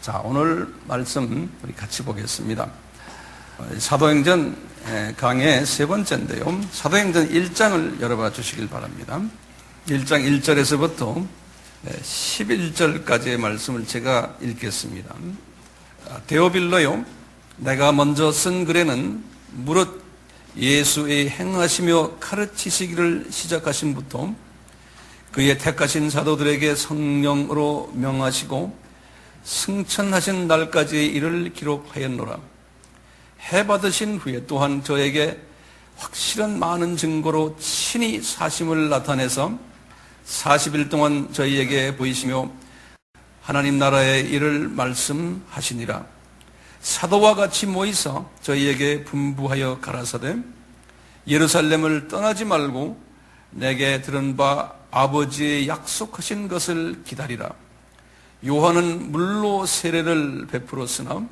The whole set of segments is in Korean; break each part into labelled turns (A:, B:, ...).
A: 자, 오늘 말씀 우리 같이 보겠습니다. 사도행전 강의 세 번째인데요. 사도행전 1장을 열어봐 주시길 바랍니다. 1장 1절에서부터 11절까지의 말씀을 제가 읽겠습니다. 데오빌로요, 내가 먼저 쓴 글에는 무릇 예수의 행하시며 가르치시기를 시작하신 부터 그의 택하신 사도들에게 성령으로 명하시고 승천하신 날까지의 일을 기록하였노라. 해 받으신 후에 또한 저에게 확실한 많은 증거로 친히 사심을 나타내서 40일 동안 저희에게 보이시며 하나님 나라의 일을 말씀하시니라. 사도와 같이 모이사 저희에게 분부하여 가라사대 예루살렘을 떠나지 말고 내게 들은 바 아버지의 약속하신 것을 기다리라. 요한은 물로 세례를 베풀었으나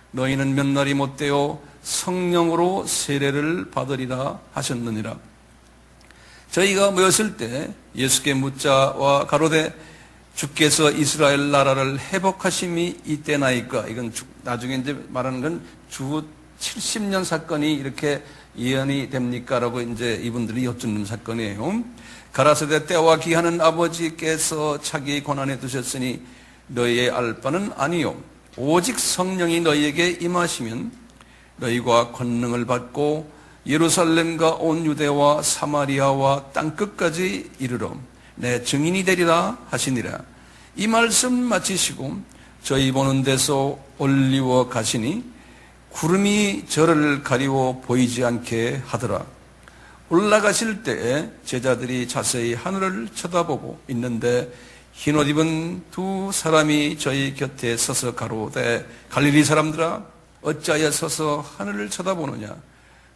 A: 너희는 몇 날이 못되어 성령으로 세례를 받으리라 하셨느니라. 저희가 모였을 때 예수께 묻자와 가로되 주께서 이스라엘 나라를 회복하심이 이때나이까. 이건 나중에 이제 말하는 건 주 70년 사건이 이렇게 예언이 됩니까? 라고 이제 이분들이 여쭙는 사건이에요. 가라사대 때와 기한은 아버지께서 자기 권한에 두셨으니 너희의 알 바는 아니요. 오직 성령이 너희에게 임하시면 너희가 권능을 받고 예루살렘과 온 유대와 사마리아와 땅끝까지 이르러 내 증인이 되리라 하시니라. 이 말씀 마치시고 저희 보는 데서 올리워 가시니 구름이 저를 가리워 보이지 않게 하더라. 올라가실 때에 제자들이 자세히 하늘을 쳐다보고 있는데 흰옷 입은 두 사람이 저희 곁에 서서 가로되 갈릴리 사람들아 어찌하여 서서 하늘을 쳐다보느냐.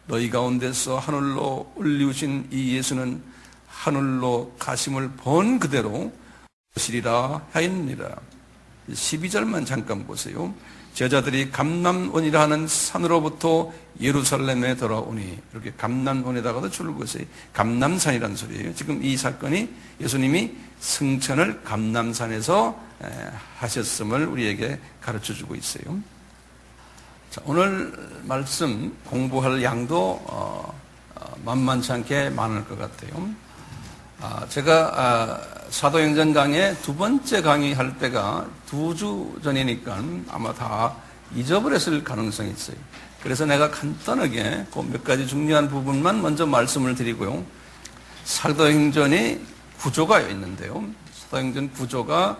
A: 너희 가운데서 하늘로 올리우신 이 예수는 하늘로 가심을 본 그대로 오시리라 하였느니라. 12절만 잠깐 보세요. 제자들이 감람원이라 하는 산으로부터 예루살렘에 돌아오니, 이렇게 감람원에다가도 줄을 그었어요. 감람산이라는 소리예요. 지금 이 사건이 예수님이 승천을 감람산에서 하셨음을 우리에게 가르쳐주고 있어요. 자, 오늘 말씀 공부할 양도 만만치 않게 많을 것 같아요. 제가 사도행전 강의 두 번째 강의할 때가 2주 전이니까 아마 다 잊어버렸을 가능성이 있어요. 그래서 내가 간단하게 그 몇 가지 중요한 부분만 먼저 말씀을 드리고요. 사도행전이 구조가 있는데요. 사도행전 구조가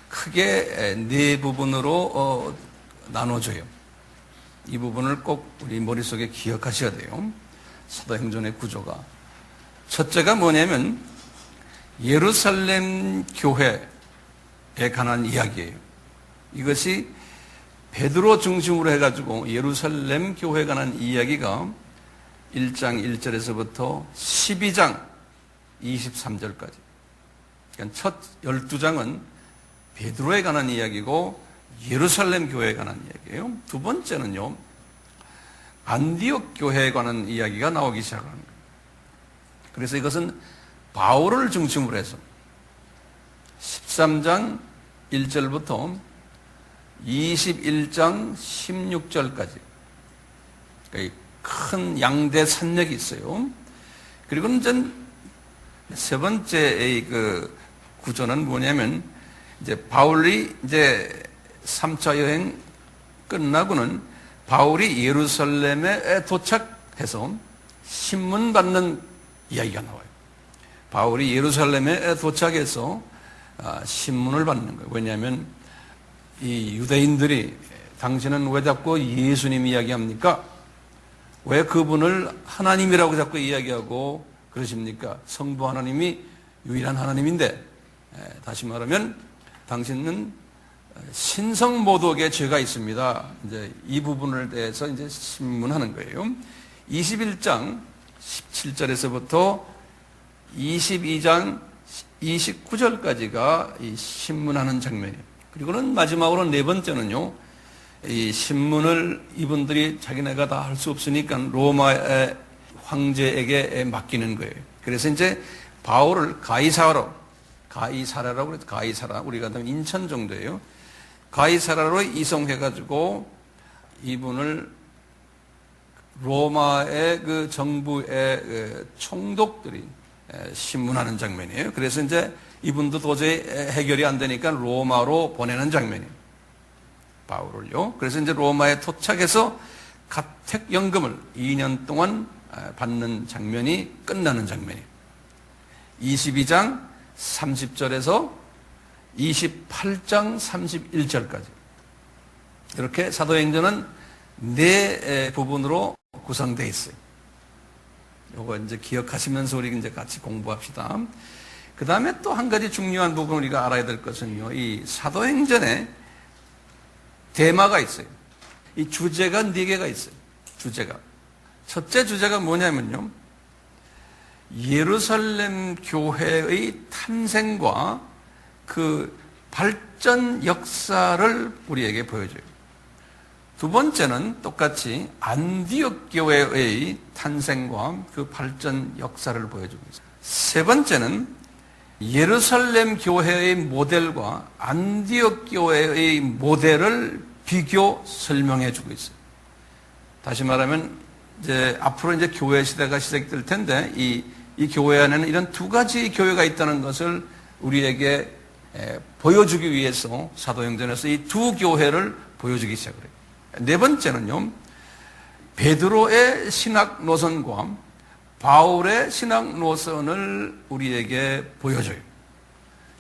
A: 크게 네 부분으로 나눠져요. 이 부분을 꼭 우리 머릿속에 기억하셔야 돼요. 사도행전의 구조가. 첫째가 뭐냐면 예루살렘 교회에 관한 이야기예요. 이것이 베드로 중심으로 해가지고 예루살렘 교회에 관한 이야기가 1장 1절에서부터 12장 23절까지. 그러니까 첫 12장은 베드로에 관한 이야기고 예루살렘 교회에 관한 이야기예요. 두 번째는요, 안디옥 교회에 관한 이야기가 나오기 시작하는 거예요. 그래서 이것은 바울을 중심으로 해서 13장 1절부터 21장 16절까지 큰 양대 산맥이 있어요. 그리고 이제 세 번째의 그 구조는 뭐냐면, 이제 바울이 이제 3차 여행 끝나고는 바울이 예루살렘에 도착해서 신문 받는 이야기가 나와요. 바울이 예루살렘에 도착해서 신문을 받는 거예요. 왜냐하면 이 유대인들이 당신은 왜 자꾸 예수님 이야기합니까? 왜 그분을 하나님이라고 자꾸 이야기하고 그러십니까? 성부 하나님이 유일한 하나님인데, 다시 말하면 당신은 신성모독의 죄가 있습니다. 이제 이 부분을 대해서 이제 신문하는 거예요. 21장 17절에서부터 22장 29절까지가 이 신문하는 장면이에요. 그리고는 마지막으로 네 번째는요, 이 신문을 이분들이 자기네가 다 할 수 없으니까 로마의 황제에게 맡기는 거예요. 그래서 이제 바울을 가이사라라고 그래서 가이사라, 우리가 인천 정도예요. 가이사라로 이송해가지고 이분을 로마의 그 정부의 그 총독들이 신문하는 장면이에요. 그래서 이제 이분도 도저히 해결이 안 되니까 로마로 보내는 장면이에요. 바울을요. 그래서 이제 로마에 도착해서 가택연금을 2년 동안 받는 장면이 끝나는 장면이에요. 22장 30절에서 28장 31절까지. 이렇게 사도행전은 네 부분으로 구성되어 있어요. 요거 이제 기억하시면서 우리 이제 같이 공부합시다. 그 다음에 또 한 가지 중요한 부분 우리가 알아야 될 것은요, 이 사도행전에 테마가 있어요. 이 주제가 4개가 있어요. 주제가. 첫째 주제가 뭐냐면요, 예루살렘 교회의 탄생과 그 발전 역사를 우리에게 보여줘요. 두 번째는 똑같이 안디옥 교회의 탄생과 그 발전 역사를 보여주고 있어요. 세 번째는 예루살렘 교회의 모델과 안디옥 교회의 모델을 비교 설명해 주고 있어요. 다시 말하면 이제 앞으로 이제 교회 시대가 시작될 텐데 이 교회 안에는 이런 두 가지 교회가 있다는 것을 우리에게 보여주기 위해서 사도행전에서 이 두 교회를 보여주기 시작을 해요. 네 번째는요, 베드로의 신학 노선과 바울의 신학 노선을 우리에게 보여줘요.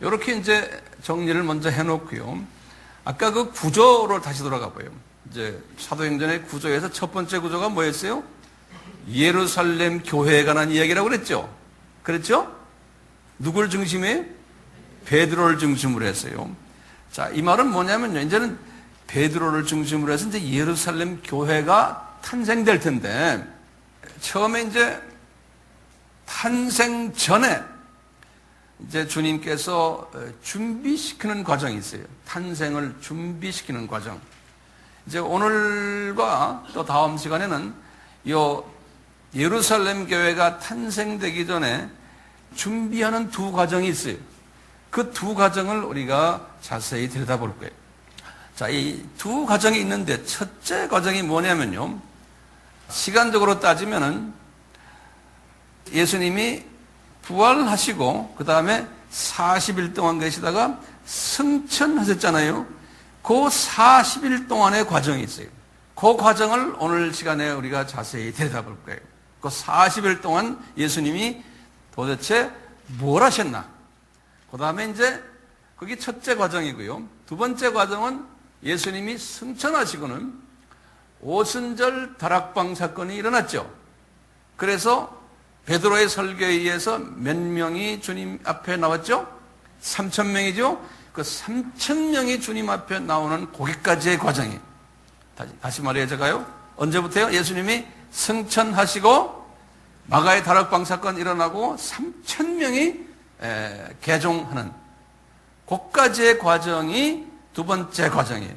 A: 이렇게 이제 정리를 먼저 해놓고요. 아까 그 구조로 다시 돌아가 봐요. 이제 사도행전의 구조에서 첫 번째 구조가 뭐였어요? 예루살렘 교회에 관한 이야기라고 그랬죠? 그랬죠? 누굴 중심에? 베드로를 중심으로 했어요. 자, 이 말은 뭐냐면요, 이제는 베드로를 중심으로 해서 이제 예루살렘 교회가 탄생될 텐데, 처음에 이제 탄생 전에 이제 주님께서 준비시키는 과정이 있어요. 탄생을 준비시키는 과정. 이제 오늘과 또 다음 시간에는 요 예루살렘 교회가 탄생되기 전에 준비하는 두 과정이 있어요. 그 두 과정을 우리가 자세히 들여다볼 거예요. 자, 이 두 과정이 있는데 첫째 과정이 뭐냐면요, 시간적으로 따지면은 예수님이 부활하시고 그 다음에 40일 동안 계시다가 승천하셨잖아요. 그 40일 동안의 과정이 있어요. 그 과정을 오늘 시간에 우리가 자세히 들여다볼 거예요. 그 40일 동안 예수님이 도대체 뭘 하셨나? 그 다음에 이제 그게 첫째 과정이고요. 두 번째 과정은 예수님이 승천하시고는 오순절 다락방 사건이 일어났죠. 그래서 베드로의 설교에 의해서 몇 명이 주님 앞에 나왔죠? 3,000명이죠? 그 3,000명이 주님 앞에 나오는 거기까지의 과정이에요. 다시 말해요, 제가요. 언제부터요? 예수님이 승천하시고 마가의 다락방 사건 일어나고 3,000명이 개종하는 그까지의 과정이 두 번째 과정이에요.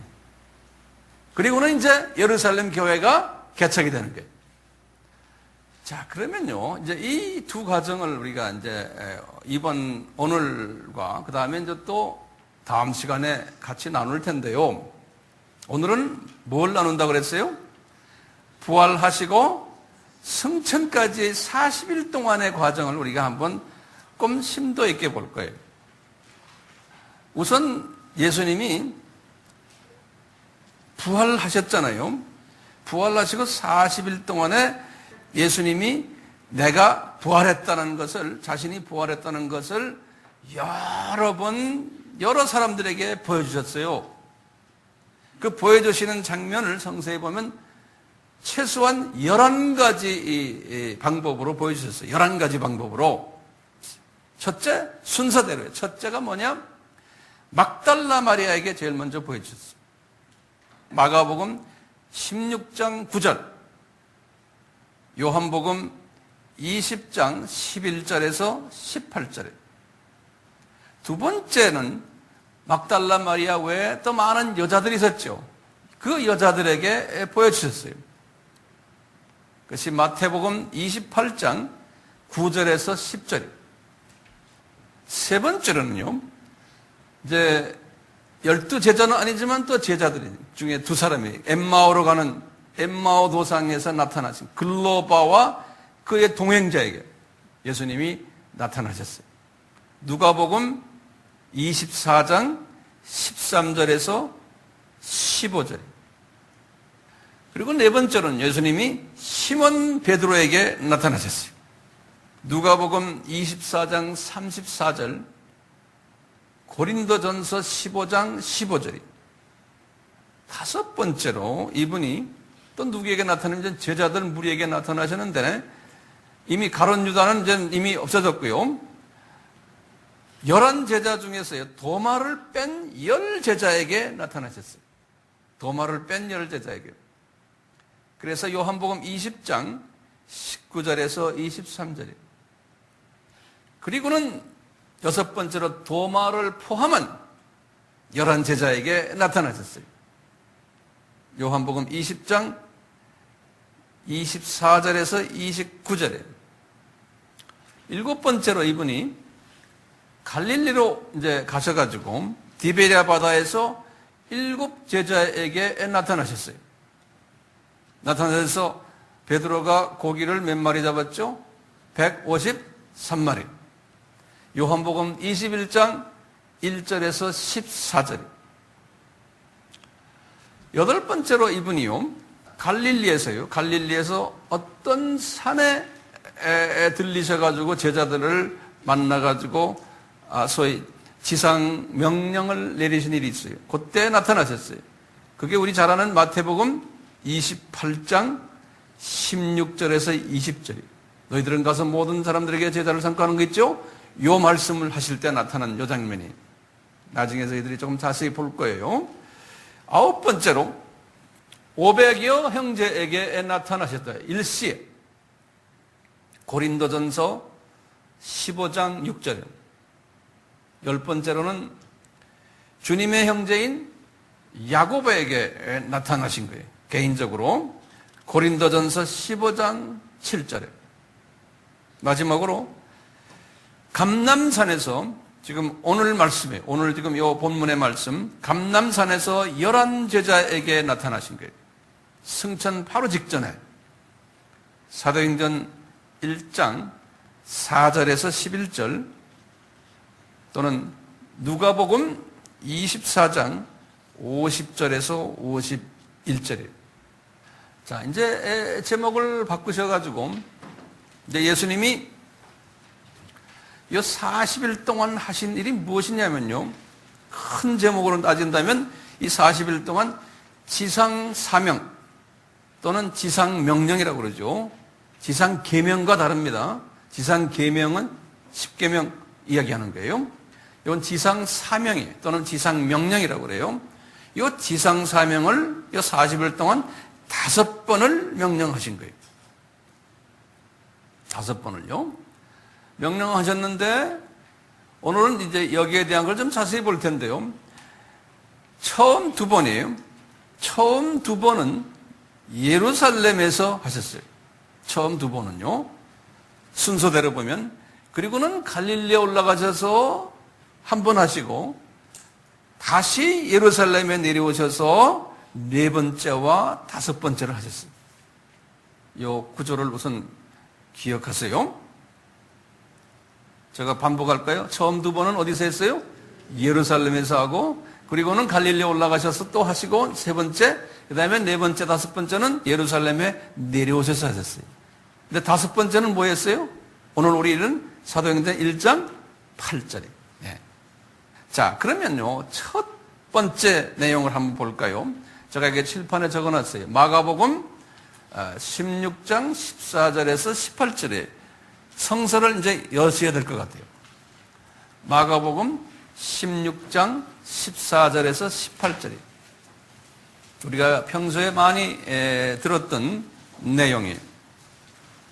A: 그리고는 이제 예루살렘 교회가 개척이 되는 거예요. 자, 그러면요, 이제 이 두 과정을 우리가 이제 오늘과 그 다음에 이제 또 다음 시간에 같이 나눌 텐데요. 오늘은 뭘 나눈다고 그랬어요? 부활하시고 승천까지의 40일 동안의 과정을 우리가 한번 조금 심도 있게 볼 거예요. 우선 예수님이 부활하셨잖아요. 부활하시고 40일 동안에 예수님이 내가 부활했다는 것을, 자신이 부활했다는 것을 여러 번 여러 사람들에게 보여주셨어요. 그 보여주시는 장면을 성서에 보면 최소한 11가지 방법으로 보여주셨어요. 11가지 방법으로. 첫째, 순서대로예요. 첫째가 뭐냐? 막달라 마리아에게 제일 먼저 보여주셨어요. 마가복음 16장 9절, 요한복음 20장 11절에서 18절에. 두 번째는 막달라 마리아 외에 또 많은 여자들이 있었죠. 그 여자들에게 보여주셨어요. 그것이 마태복음 28장 9절에서 10절. 세 번째로는요, 이제 12 제자는 아니지만 또 제자들 중에 두 사람이 엠마오로 가는 엠마오 도상에서 나타나신 글로바와 그의 동행자에게 예수님이 나타나셨어요. 누가복음 24장 13절에서 15절. 그리고 네 번째로는 예수님이 시몬 베드로에게 나타나셨어요. 누가복음 24장 34절, 고린도전서 15장 15절이. 다섯 번째로 이분이 또 누구에게 나타나는지 제자들 무리에게 나타나셨는데 이미 가룟 유다는 이제 이미 없어졌고요. 11제자 중에서요, 도마를 뺀 10제자에게 나타나셨어요. 도마를 뺀 10제자에게. 그래서 요한복음 20장 19절에서 23절이에요. 그리고는 여섯 번째로 도마를 포함한 11제자에게 나타나셨어요. 요한복음 20장 24절에서 29절에. 일곱 번째로 이분이 갈릴리로 이제 가셔가지고 디베랴 바다에서 7제자에게 나타나셨어요. 나타나셔서 베드로가 고기를 몇 마리 잡았죠? 153마리. 요한복음 21장 1절에서 14절. 여덟 번째로 이분이요, 갈릴리에서 어떤 산에 들리셔가지고 제자들을 만나가지고 소위 지상 명령을 내리신 일이 있어요. 그때 나타나셨어요. 그게 우리 잘 아는 마태복음 28장 16절에서 20절이에요. 너희들은 가서 모든 사람들에게 제자를 삼고 하는 거 있죠? 요 말씀을 하실 때 나타난 요 장면이 나중에 저희들이 조금 자세히 볼 거예요. 아홉 번째로 500여 형제에게 나타나셨다. 일시에. 고린도전서 15장 6절. 열 번째로는 주님의 형제인 야고보에게 나타나신 거예요. 개인적으로. 고린도전서 15장 7절에. 마지막으로 감람산에서 지금 오늘 말씀에, 오늘 지금 이 본문의 말씀, 감람산에서 11제자에게 나타나신 거예요. 승천 바로 직전에 사도행전 1장 4절에서 11절 또는 누가복음 24장 50절에서 51절이에요. 자, 이제 제목을 바꾸셔가지고 이제 예수님이 이 40일 동안 하신 일이 무엇이냐면요, 큰 제목으로 따진다면 이 40일 동안 지상 사명 또는 지상 명령이라고 그러죠. 지상 계명과 다릅니다. 지상 계명은 10계명 이야기하는 거예요. 이건 지상 사명이 또는 지상 명령이라고 그래요. 이 지상 사명을 이 40일 동안 5번을 명령하신 거예요. 5번을요. 명령하셨는데 오늘은 이제 여기에 대한 걸 좀 자세히 볼 텐데요. 처음 2번이에요. 처음 2번은 예루살렘에서 하셨어요. 처음 2번은요. 순서대로 보면. 그리고는 갈릴리에 올라가셔서 한 번 하시고 다시 예루살렘에 내려오셔서 4번째와 5번째를 하셨어요. 이 구조를 우선 기억하세요. 제가 반복할까요? 처음 2번은 어디서 했어요? 예루살렘에서 하고, 그리고는 갈릴리에 올라가셔서 또 하시고, 3번째, 그 다음에 4번째, 5번째는 예루살렘에 내려오셔서 하셨어요. 근데 5번째는 뭐 했어요? 오늘 우리는 사도행전 1장 8절이에요. 네. 자, 그러면요, 첫 번째 내용을 한번 볼까요? 제가 이게 칠판에 적어 놨어요. 마가복음 16장 14절에서 18절에 성서를 이제 여셔야 될 것 같아요. 마가복음 16장 14절에서 18절이 우리가 평소에 많이 들었던 내용이에요.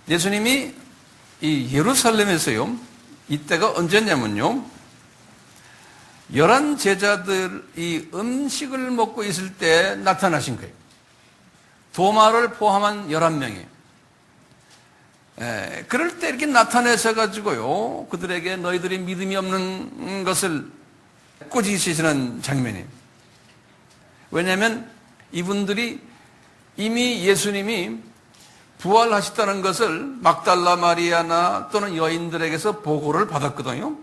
A: 예수님이 이 예루살렘에서요, 이때가 언제냐면요, 11 제자들이 음식을 먹고 있을 때 나타나신 거예요. 도마를 포함한 11명이에요. 그럴 때 이렇게 나타내셔가지고요, 그들에게 너희들이 믿음이 없는 것을 꾸짖으시는 장면이에요. 왜냐하면 이분들이 이미 예수님이 부활하셨다는 것을 막달라 마리아나 또는 여인들에게서 보고를 받았거든요.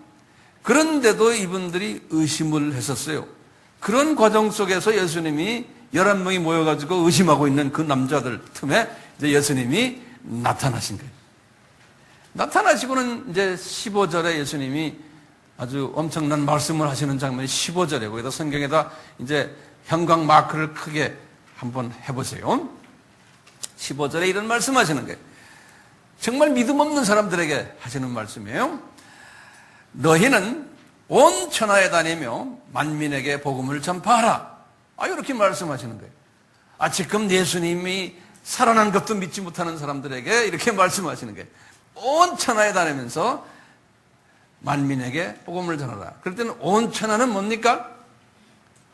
A: 그런데도 이분들이 의심을 했었어요. 그런 과정 속에서 예수님이 11명이 모여가지고 의심하고 있는 그 남자들 틈에 이제 예수님이 나타나신 거예요. 나타나시고는 이제 15절에 예수님이 아주 엄청난 말씀을 하시는 장면이 15절에 거기다 성경에다 이제 형광 마크를 크게 한번 해보세요. 15절에 이런 말씀 하시는 거예요. 정말 믿음 없는 사람들에게 하시는 말씀이에요. 너희는 온 천하에 다니며 만민에게 복음을 전파하라. 이렇게 말씀하시는 거예요. 지금 예수님이 살아난 것도 믿지 못하는 사람들에게 이렇게 말씀하시는 거예요. 온 천하에 다니면서 만민에게 복음을 전하라. 그럴 때는 온 천하는 뭡니까?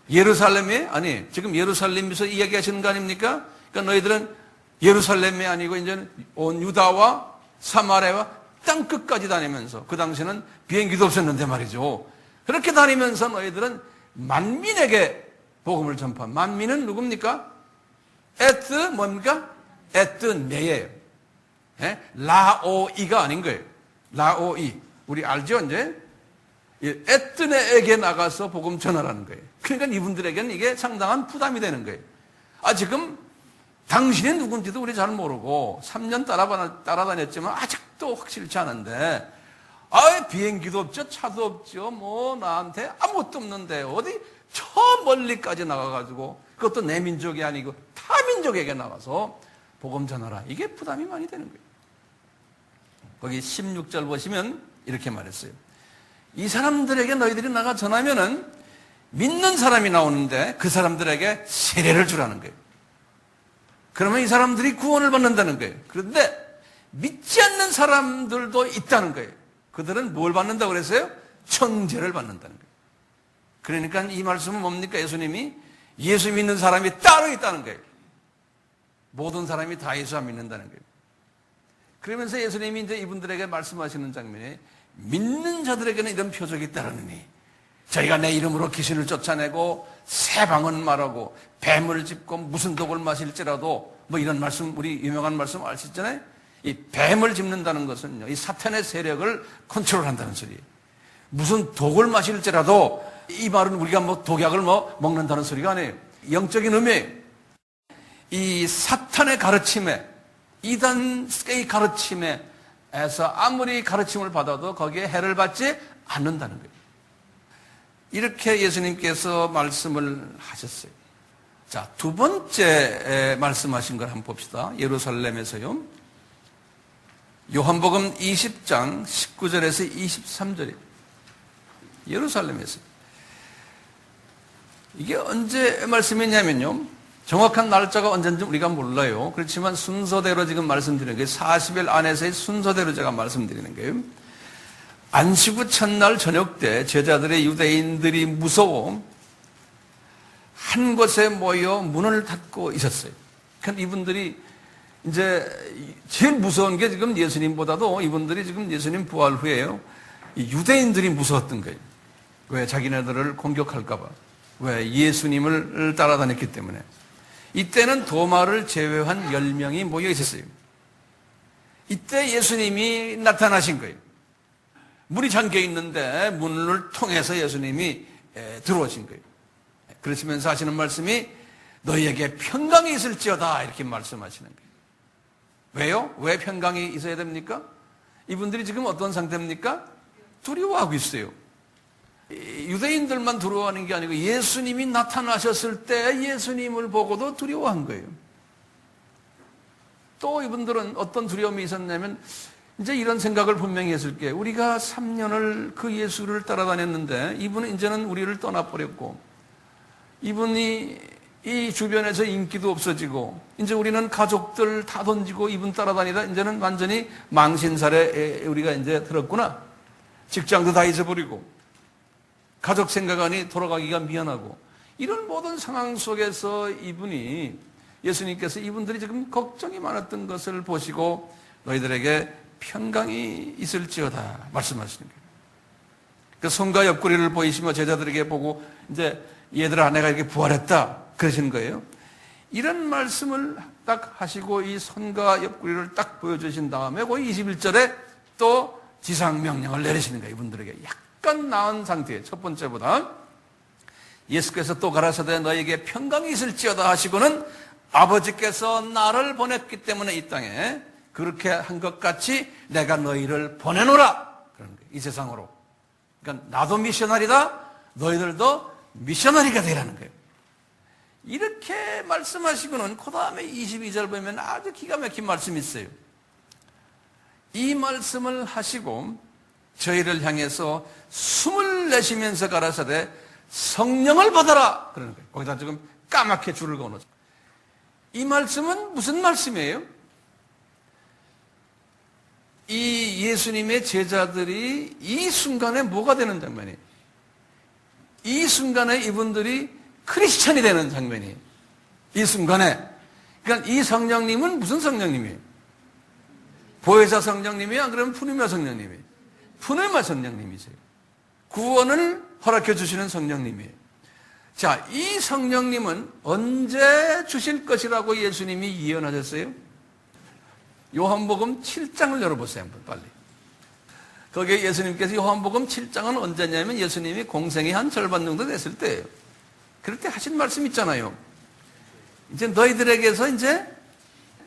A: 예루살렘이? 아니, 지금 예루살렘에서 이야기하시는 거 아닙니까? 그러니까 너희들은 예루살렘이 아니고 이제 온 유다와 사마리아와 땅 끝까지 다니면서, 그 당시에는 비행기도 없었는데 말이죠. 그렇게 다니면서 너희들은 만민에게 복음을 전파. 만민은 누굽니까? 뭡니까? 네예요. 라오이가 아닌 거예요. 라오이. 우리 알죠, 이제? 에뜨네에게 나가서 복음 전하라는 거예요. 그러니까 이분들에게는 이게 상당한 부담이 되는 거예요. 지금 당신이 누군지도 우리 잘 모르고 3년 따라다녔지만 아직도 확실치 않은데, 비행기도 없죠, 차도 없죠, 나한테 아무것도 없는데 어디 저 멀리까지 나가가지고, 그것도 내 민족이 아니고 타 민족에게 나가서 복음 전하라. 이게 부담이 많이 되는 거예요. 거기 16절 보시면 이렇게 말했어요. 이 사람들에게 너희들이 나가 전하면은 믿는 사람이 나오는데 그 사람들에게 세례를 주라는 거예요. 그러면 이 사람들이 구원을 받는다는 거예요. 그런데 믿지 않는 사람들도 있다는 거예요. 그들은 뭘 받는다고 그랬어요? 천죄를 받는다는 거예요. 그러니까 이 말씀은 뭡니까? 예수님이 예수 믿는 사람이 따로 있다는 거예요. 모든 사람이 다 예수 안 믿는다는 거예요. 그러면서 예수님이 이제 이분들에게 말씀하시는 장면에 믿는 자들에게는 이런 표적이 따르느니 저희가 내 이름으로 귀신을 쫓아내고 새 방언 말하고 뱀을 짚고 무슨 독을 마실지라도 이런 말씀, 우리 유명한 말씀 아시잖아요. 이 뱀을 짚는다는 것은요, 이 사탄의 세력을 컨트롤한다는 소리예요. 무슨 독을 마실지라도, 이 말은 우리가 독약을 먹는다는 소리가 아니에요. 영적인 의미예요. 이 사탄의 가르침에, 이단의 가르침에서 아무리 가르침을 받아도 거기에 해를 받지 않는다는 거예요. 이렇게 예수님께서 말씀을 하셨어요. 자, 두 번째 말씀하신 걸 한번 봅시다. 예루살렘에서요. 요한복음 20장 19절에서 23절이에요. 예루살렘에서. 이게 언제 말씀이냐면요. 정확한 날짜가 언제인지 우리가 몰라요. 그렇지만 순서대로 지금 말씀드리는 게 40일 안에서의 순서대로 제가 말씀드리는 거예요. 안식 후 첫날 저녁 때 제자들의 유대인들이 무서워 한 곳에 모여 문을 닫고 있었어요. 그러니까 이분들이 이제 제일 무서운 게 지금 예수님보다도 이분들이 지금 예수님 부활 후에요. 유대인들이 무서웠던 거예요. 왜? 자기네들을 공격할까봐. 왜? 예수님을 따라다녔기 때문에. 이때는 도마를 제외한 10명이 모여 있었어요. 이때 예수님이 나타나신 거예요. 문이 잠겨 있는데 문을 통해서 예수님이 들어오신 거예요. 그러시면서 하시는 말씀이 너희에게 평강이 있을지어다 이렇게 말씀하시는 거예요. 왜요? 왜 평강이 있어야 됩니까? 이분들이 지금 어떤 상태입니까? 두려워하고 있어요. 유대인들만 두려워하는 게 아니고 예수님이 나타나셨을 때 예수님을 보고도 두려워한 거예요. 또 이분들은 어떤 두려움이 있었냐면 이제 이런 생각을 분명히 했을 게 우리가 3년을 그 예수를 따라다녔는데 이분은 이제는 우리를 떠나버렸고 이분이 이 주변에서 인기도 없어지고 이제 우리는 가족들 다 던지고 이분 따라다니다 이제는 완전히 망신살에 우리가 이제 들었구나. 직장도 다 잊어버리고 가족 생각하니 돌아가기가 미안하고 이런 모든 상황 속에서 이분이 예수님께서 이분들이 지금 걱정이 많았던 것을 보시고 너희들에게 평강이 있을지어다 말씀하시는 거예요. 그 손과 옆구리를 보이시며 제자들에게 보고 이제 얘들아 내가 이렇게 부활했다. 그러시는 거예요. 이런 말씀을 딱 하시고 이 손과 옆구리를 딱 보여주신 다음에 그 21절에 또 지상명령을 내리시는 거예요. 이분들에게 약간 나은 상태에 첫 번째보다 예수께서 또 가라사대 너에게 평강이 있을지어다 하시고는 아버지께서 나를 보냈기 때문에 이 땅에 그렇게 한 것 같이 내가 너희를 보내노라 그러는 거예요. 이 세상으로. 그러니까 나도 미셔널이다, 너희들도 미셔널이가 되라는 거예요. 이렇게 말씀하시고는 그 다음에 22절 보면 아주 기가 막힌 말씀이 있어요. 이 말씀을 하시고 저희를 향해서 숨을 내쉬면서 가라사대 성령을 받아라 그러는 거예요. 거기다 지금 까맣게 줄을 그어놓죠. 이 말씀은 무슨 말씀이에요? 이 예수님의 제자들이 이 순간에 뭐가 되는 장면이에요? 이 순간에 이분들이 크리스천이 되는 장면이에요. 이 순간에. 그러니까 이 성령님은 무슨 성령님이에요? 보혜사 성령님이야? 그러면 푸니마 성령님이에요. 푸니마 성령님이세요. 구원을 허락해 주시는 성령님이에요. 자, 이 성령님은 언제 주실 것이라고 예수님이 예언하셨어요? 요한복음 7장을 열어보세요. 한번 빨리. 거기에 예수님께서 요한복음 7장은 언제냐면 예수님이 공생이 한 절반 정도 됐을 때예요. 그럴 때 하신 말씀 있잖아요. 이제 너희들에게서 이제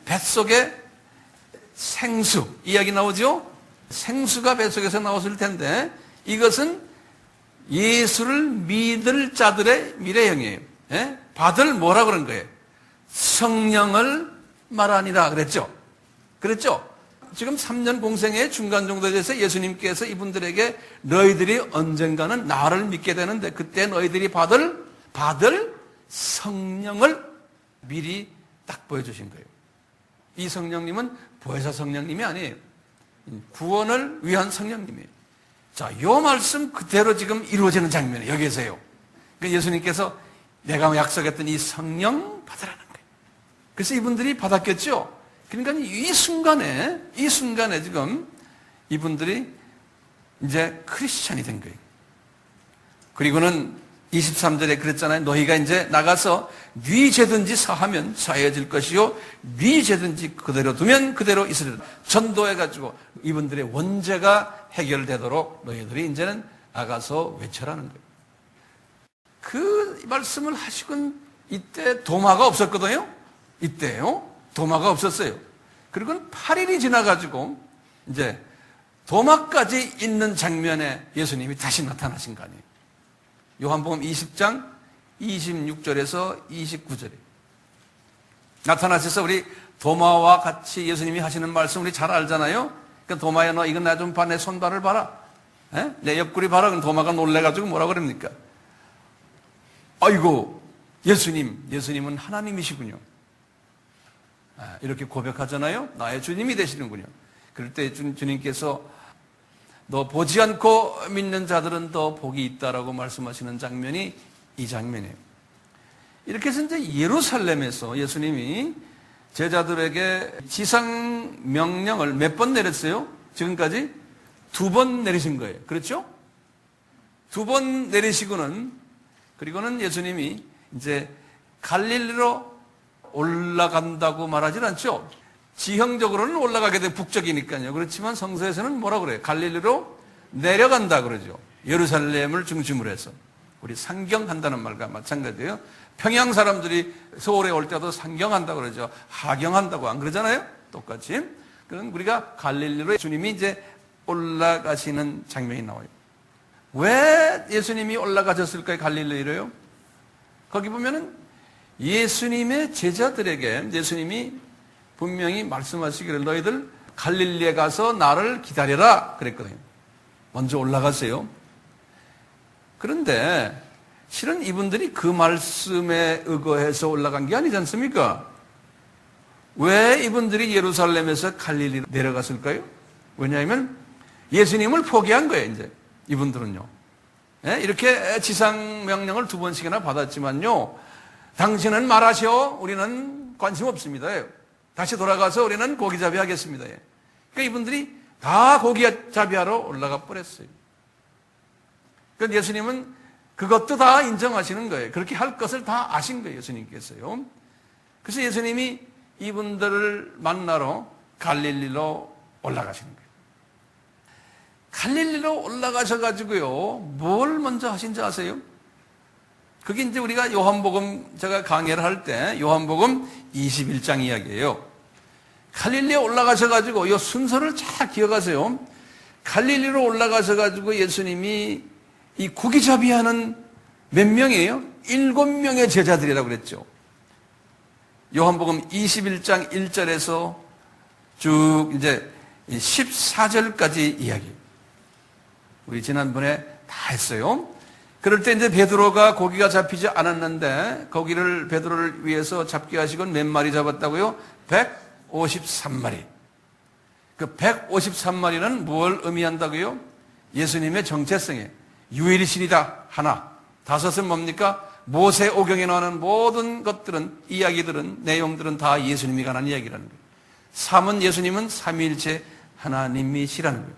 A: 뱃속에 생수 이야기 나오죠? 생수가 뱃속에서 나왔을 텐데 이것은 예수를 믿을 자들의 미래형이에요. 예? 받을 뭐라 그런 거예요? 성령을 말하니라 그랬죠? 그랬죠? 지금 3년 공생의 중간 정도에 대해서 예수님께서 이분들에게 너희들이 언젠가는 나를 믿게 되는데 그때 너희들이 받을 성령을 미리 딱 보여주신 거예요. 이 성령님은 보혜사 성령님이 아니에요. 구원을 위한 성령님이에요. 자, 요 말씀 그대로 지금 이루어지는 장면이에요. 여기에서요. 그러니까 예수님께서 내가 약속했던 이 성령 받으라는 거예요. 그래서 이분들이 받았겠죠? 그러니까 이 순간에 지금 이분들이 이제 크리스찬이 된 거예요. 그리고는 23절에 그랬잖아요. 너희가 이제 나가서 네 죄든지 사하면 사해질 것이요 네 죄든지 그대로 두면 그대로 있으리라. 전도해가지고 이분들의 원죄가 해결되도록 너희들이 이제는 나가서 외쳐라는 거예요. 그 말씀을 하시곤 이때 도마가 없었거든요. 이때요. 도마가 없었어요. 그리고 8일이 지나가지고 이제 도마까지 있는 장면에 예수님이 다시 나타나신 거 아니에요. 요한복음 20장 26절에서 29절에 나타나셔서 우리 도마와 같이 예수님이 하시는 말씀 우리 잘 알잖아요. 그러니까 도마야 너 이건 나 좀 봐, 내 손발을 봐라. 내 옆구리 봐라. 그럼 도마가 놀래가지고 뭐라 그럽니까? 아이고 예수님은 하나님이시군요. 이렇게 고백하잖아요. 나의 주님이 되시는군요. 그럴 때 주님께서 너 보지 않고 믿는 자들은 더 복이 있다라고 말씀하시는 장면이 이 장면이에요. 이렇게 해서 이제 예루살렘에서 예수님이 제자들에게 지상 명령을 몇 번 내렸어요? 지금까지 2번 내리신 거예요. 그렇죠? 2번 내리시고는 그리고는 예수님이 이제 갈릴리로 올라간다고 말하진 않죠. 지형적으로는 올라가게 된 북쪽이니까요. 그렇지만 성서에서는 뭐라 그래요? 갈릴리로 내려간다 그러죠. 예루살렘을 중심으로 해서. 우리 상경한다는 말과 마찬가지예요. 평양 사람들이 서울에 올 때도 상경한다 그러죠. 하경한다고 안 그러잖아요. 똑같이. 그럼 우리가 갈릴리로 주님이 이제 올라가시는 장면이 나와요. 왜 예수님이 올라가셨을까요? 갈릴리로요? 거기 보면은 예수님의 제자들에게 예수님이 분명히 말씀하시기를 너희들 갈릴리에 가서 나를 기다려라 그랬거든요. 먼저 올라가세요. 그런데 실은 이분들이 그 말씀에 의거해서 올라간 게 아니지 않습니까? 왜 이분들이 예루살렘에서 갈릴리로 내려갔을까요? 왜냐하면 예수님을 포기한 거예요. 이제 이분들은요. 이렇게 지상 명령을 2번씩이나 받았지만요. 당신은 말하시오. 우리는 관심 없습니다. 다시 돌아가서 우리는 고기잡이 하겠습니다. 그러니까 이분들이 다 고기잡이하러 올라가 버렸어요. 그러니까 예수님은 그것도 다 인정하시는 거예요. 그렇게 할 것을 다 아신 거예요, 예수님께서요. 그래서 예수님이 이분들을 만나러 갈릴리로 올라가시는 거예요. 갈릴리로 올라가셔가지고요, 뭘 먼저 하신지 아세요? 그게 이제 우리가 요한복음, 제가 강의를 할 때 요한복음 21장 이야기예요. 갈릴리에 올라가셔가지고 이 순서를 잘 기억하세요. 갈릴리로 올라가셔가지고 예수님이 이 구기자비하는 몇 명이에요? 7명의 제자들이라고 그랬죠. 요한복음 21장 1절에서 쭉 이제 14절까지 이야기. 우리 지난번에 다 했어요. 그럴 때 이제 베드로가 고기가 잡히지 않았는데 고기를 베드로를 위해서 잡게 하시곤 몇 마리 잡았다고요? 153마리. 그 153마리는 뭘 의미한다고요? 예수님의 정체성에 유일이신이다 하나. 다섯은 뭡니까? 모세오경에 나오는 모든 것들은, 이야기들은, 내용들은 다 예수님이 관한 이야기라는 거예요. 3은 예수님은 삼위일체 하나님이시라는 거예요.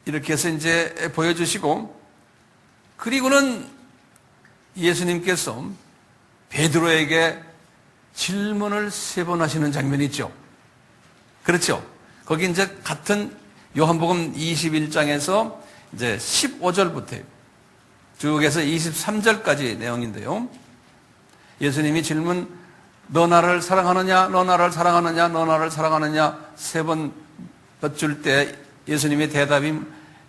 A: 이렇게 해서 이제 보여주시고, 그리고는 예수님께서 베드로에게 질문을 3번 하시는 장면이 있죠. 그렇죠? 거기 이제 같은 요한복음 21장에서 이제 15절부터 쭉 해서 23절까지 내용인데요. 예수님이 질문, 너 나를 사랑하느냐, 너 나를 사랑하느냐, 너 나를 사랑하느냐 3번 여쭐 때 예수님의 대답이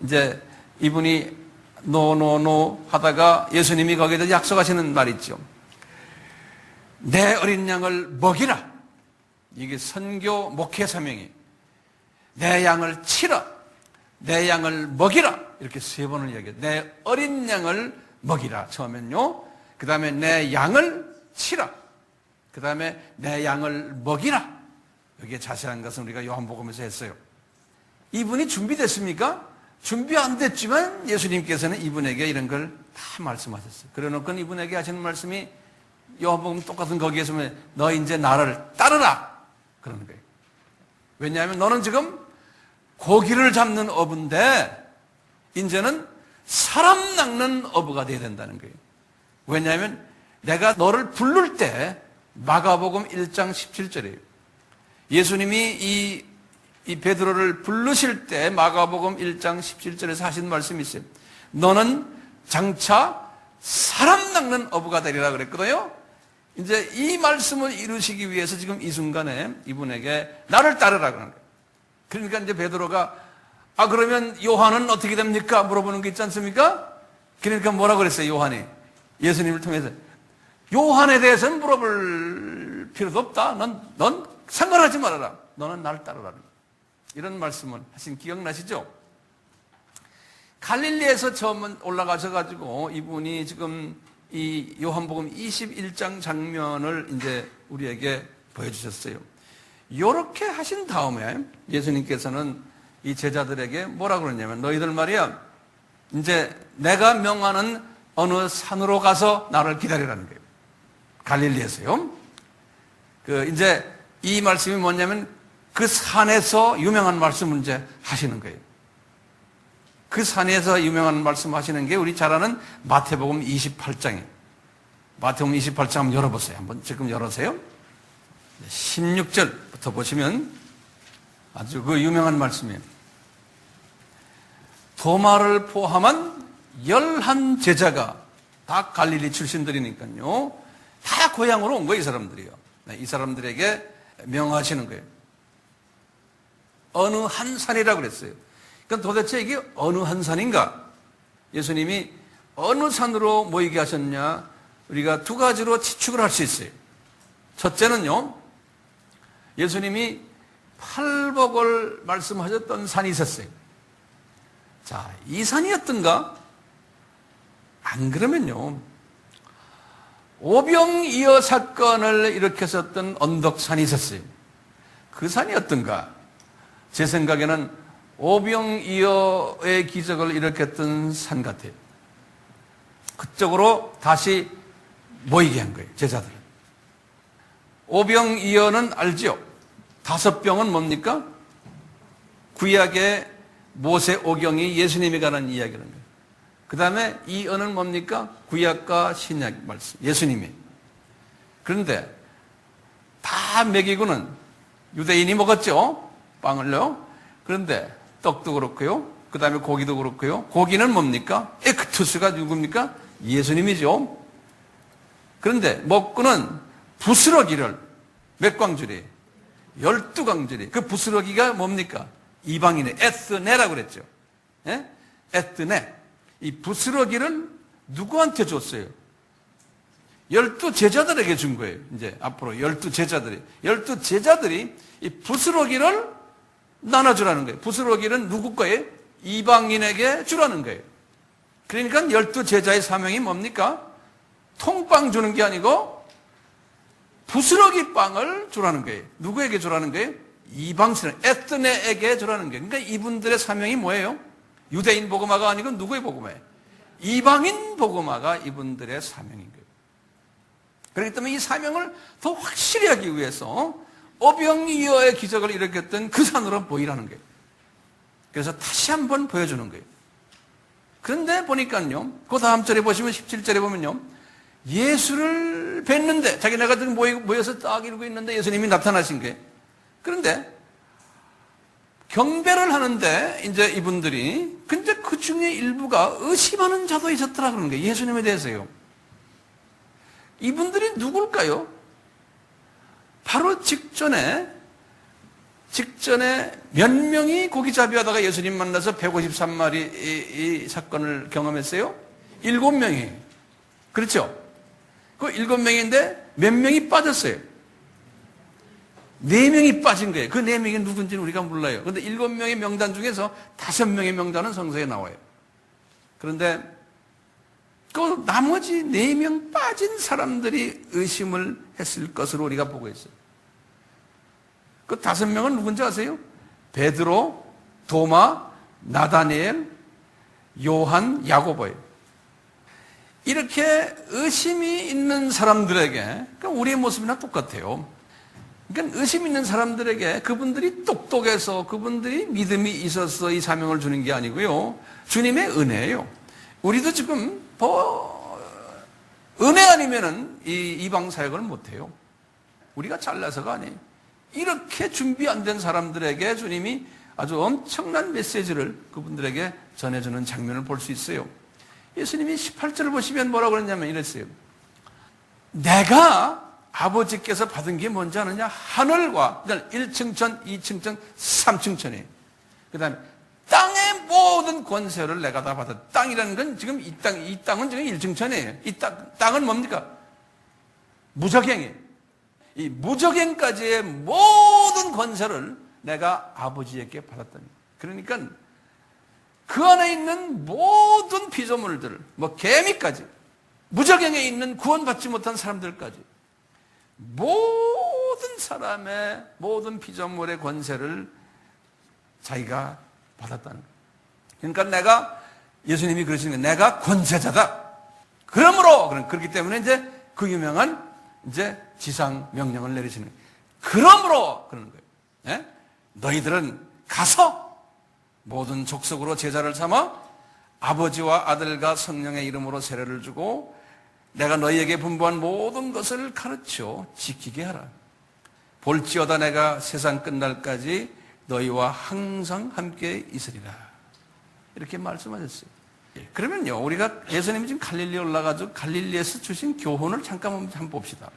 A: 이제 이분이 노 하다가 예수님이 거기에다 약속하시는 말이 있죠. 내 어린 양을 먹이라. 이게 선교 목회 사명이. 내 양을 치라. 내 양을 먹이라. 이렇게 3번을 이야기해요. 내 어린 양을 먹이라. 처음엔요. 그 다음에 내 양을 치라. 그 다음에 내 양을 먹이라. 여기에 자세한 것은 우리가 요한복음에서 했어요. 이분이 준비됐습니까? 준비 안 됐지만 예수님께서는 이분에게 이런 걸 다 말씀하셨어요. 그래 놓고 이분에게 하시는 말씀이 요한복음 똑같은 거기에서 너 이제 나를 따르라. 그러는 거예요. 왜냐하면 너는 지금 고기를 잡는 어부인데 이제는 사람 낚는 어부가 돼야 된다는 거예요. 왜냐하면 내가 너를 부를 때 마가복음 1장 17절이에요. 예수님이 이 베드로를 부르실 때 마가복음 1장 17절에서 하신 말씀이 있어요. 너는 장차 사람 낚는 어부가 되리라 그랬거든요. 이제 이 말씀을 이루시기 위해서 지금 이 순간에 이분에게 나를 따르라 그러는 거예요. 그러니까 이제 베드로가 그러면 요한은 어떻게 됩니까? 물어보는 게 있지 않습니까? 그러니까 뭐라고 그랬어요, 요한이? 예수님을 통해서. 요한에 대해서는 물어볼 필요도 없다. 넌 상관하지 말아라. 너는 나를 따르라. 이런 말씀을 하신 기억나시죠? 갈릴리에서 처음 올라가셔가지고 이분이 지금 이 요한복음 21장 장면을 이제 우리에게 보여주셨어요. 이렇게 하신 다음에 예수님께서는 이 제자들에게 뭐라고 그러냐면 너희들 말이야 이제 내가 명하는 어느 산으로 가서 나를 기다리라는 거예요. 갈릴리에서요. 이제 이 말씀이 뭐냐면 그 산에서 유명한 말씀을 이제 하시는 거예요. 그 산에서 유명한 말씀 하시는 게 우리 잘 아는 마태복음 28장이에요. 마태복음 28장 한번 열어보세요. 한번 지금 열어보세요. 16절부터 보시면 아주 그 유명한 말씀이에요. 도마를 포함한 11 제자가 다 갈릴리 출신들이니까요. 다 고향으로 온 거예요, 이 사람들이요. 이 사람들에게 명하시는 거예요. 어느 한 산이라고 그랬어요. 그러니까 도대체 이게 어느 한 산인가? 예수님이 어느 산으로 모이게 하셨냐? 우리가 2가지로 추측을 할 수 있어요. 첫째는요, 예수님이 팔복을 말씀하셨던 산이 있었어요. 자, 이 산이었던가? 안 그러면요, 오병이어 사건을 일으켰었던 언덕산이 있었어요. 그 산이 어떤가? 제 생각에는 오병이어의 기적을 일으켰던 산 같아요. 그쪽으로 다시 모이게 한 거예요, 제자들은. 오병이어는 알죠? 5병은 뭡니까? 구약의 모세오경이 예수님에 관한 이야기라는 거예요. 그 다음에 이 언은 뭡니까? 구약과 신약 말씀, 예수님이. 그런데 다 먹이고는 유대인이 먹었죠? 빵을요. 그런데 떡도 그렇고요. 그 다음에 고기도 그렇고요. 고기는 뭡니까? 에크투스가 누굽니까? 예수님이죠. 그런데 먹고는 부스러기를 몇 광줄이? 12광줄이. 그 부스러기가 뭡니까? 이방인의 에스네라고 그랬죠. 예? 에스네. 이 부스러기를 누구한테 줬어요? 12제자들에게 준 거예요. 이제 앞으로 12제자들이. 12제자들이 이 부스러기를 나눠주라는 거예요. 부스러기는 누구 거예요? 이방인에게 주라는 거예요. 그러니까 12제자의 사명이 뭡니까? 통빵 주는 게 아니고 부스러기 빵을 주라는 거예요. 누구에게 주라는 거예요? 이방신, 에스네에게 주라는 거예요. 그러니까 이분들의 사명이 뭐예요? 유대인 복음화가 아니고 누구의 복음화예요? 이방인 복음화가 이분들의 사명인 거예요. 그렇기 때문에 이 사명을 더 확실히 하기 위해서 오병이어의 기적을 일으켰던 그 산으로 보이라는 거예요. 그래서 다시 한번 보여주는 거예요. 그런데 보니까요, 그 다음 절에 보시면 17절에 보면요, 예수를 뵀는데, 자기네가 지금 모여서 딱 이러고 있는데 예수님이 나타나신 거예요. 그런데 경배를 하는데 이제 이분들이, 근데 그 중에 일부가 의심하는 자도 있었더라 그러는 거예요. 예수님에 대해서요. 이분들이 누굴까요? 바로 직전에 몇 명이 고기잡이 하다가 예수님 만나서 153마리 이 사건을 경험했어요? 7명이. 그렇죠? 그 7명인데 몇 명이 빠졌어요? 4명이 빠진 거예요. 그 4명이 누군지는 우리가 몰라요. 그런데 7명의 명단 중에서 5명의 명단은 성서에 나와요. 그런데 그 나머지 4명 빠진 사람들이 의심을 했을 것으로 우리가 보고 있어요. 그 5명은 누군지 아세요? 베드로, 도마, 나다니엘, 요한, 야고보예요. 이렇게 의심이 있는 사람들에게, 그러니까 우리의 모습이나 똑같아요. 그러니까 의심 있는 사람들에게 그분들이 똑똑해서 그분들이 믿음이 있어서 이 사명을 주는 게 아니고요. 주님의 은혜예요. 우리도 지금 은혜 아니면은 이 이방 사역을 못해요. 우리가 잘나서가 아니에요. 이렇게 준비 안 된 사람들에게 주님이 아주 엄청난 메시지를 그분들에게 전해주는 장면을 볼 수 있어요. 예수님이 18절을 보시면 뭐라고 그랬냐면 이랬어요. 내가 아버지께서 받은 게 뭔지 아느냐? 하늘과, 그러니까 1층천, 2층천, 3층천이에요. 그 다음에 땅의 모든 권세를 내가 다 받았다. 땅이라는 건 지금 이 땅은 지금 1층천이에요. 이 땅은 뭡니까? 무적행이에요. 이 무적행까지의 모든 권세를 내가 아버지에게 받았다니. 그러니까 그 안에 있는 모든 피조물들, 개미까지, 무적행에 있는 구원받지 못한 사람들까지, 모든 사람의 모든 피조물의 권세를 자기가 받았다는 거예요. 그러니까 내가, 예수님이 그러시는 거예요. 내가 권세자다. 그러므로, 그렇기 때문에 이제 그 유명한 이제 지상 명령을 내리시는 거예요. 그러므로, 그러는 거예요. 예? 너희들은 가서 모든 족속으로 제자를 삼아 아버지와 아들과 성령의 이름으로 세례를 주고 내가 너희에게 분부한 모든 것을 가르쳐 지키게 하라. 볼지어다 내가 세상 끝날까지 너희와 항상 함께 있으리라. 이렇게 말씀하셨어요. 그러면요, 우리가 예수님이 지금 갈릴리에 올라가서 갈릴리에서 주신 교훈을 잠깐 한번 봅시다.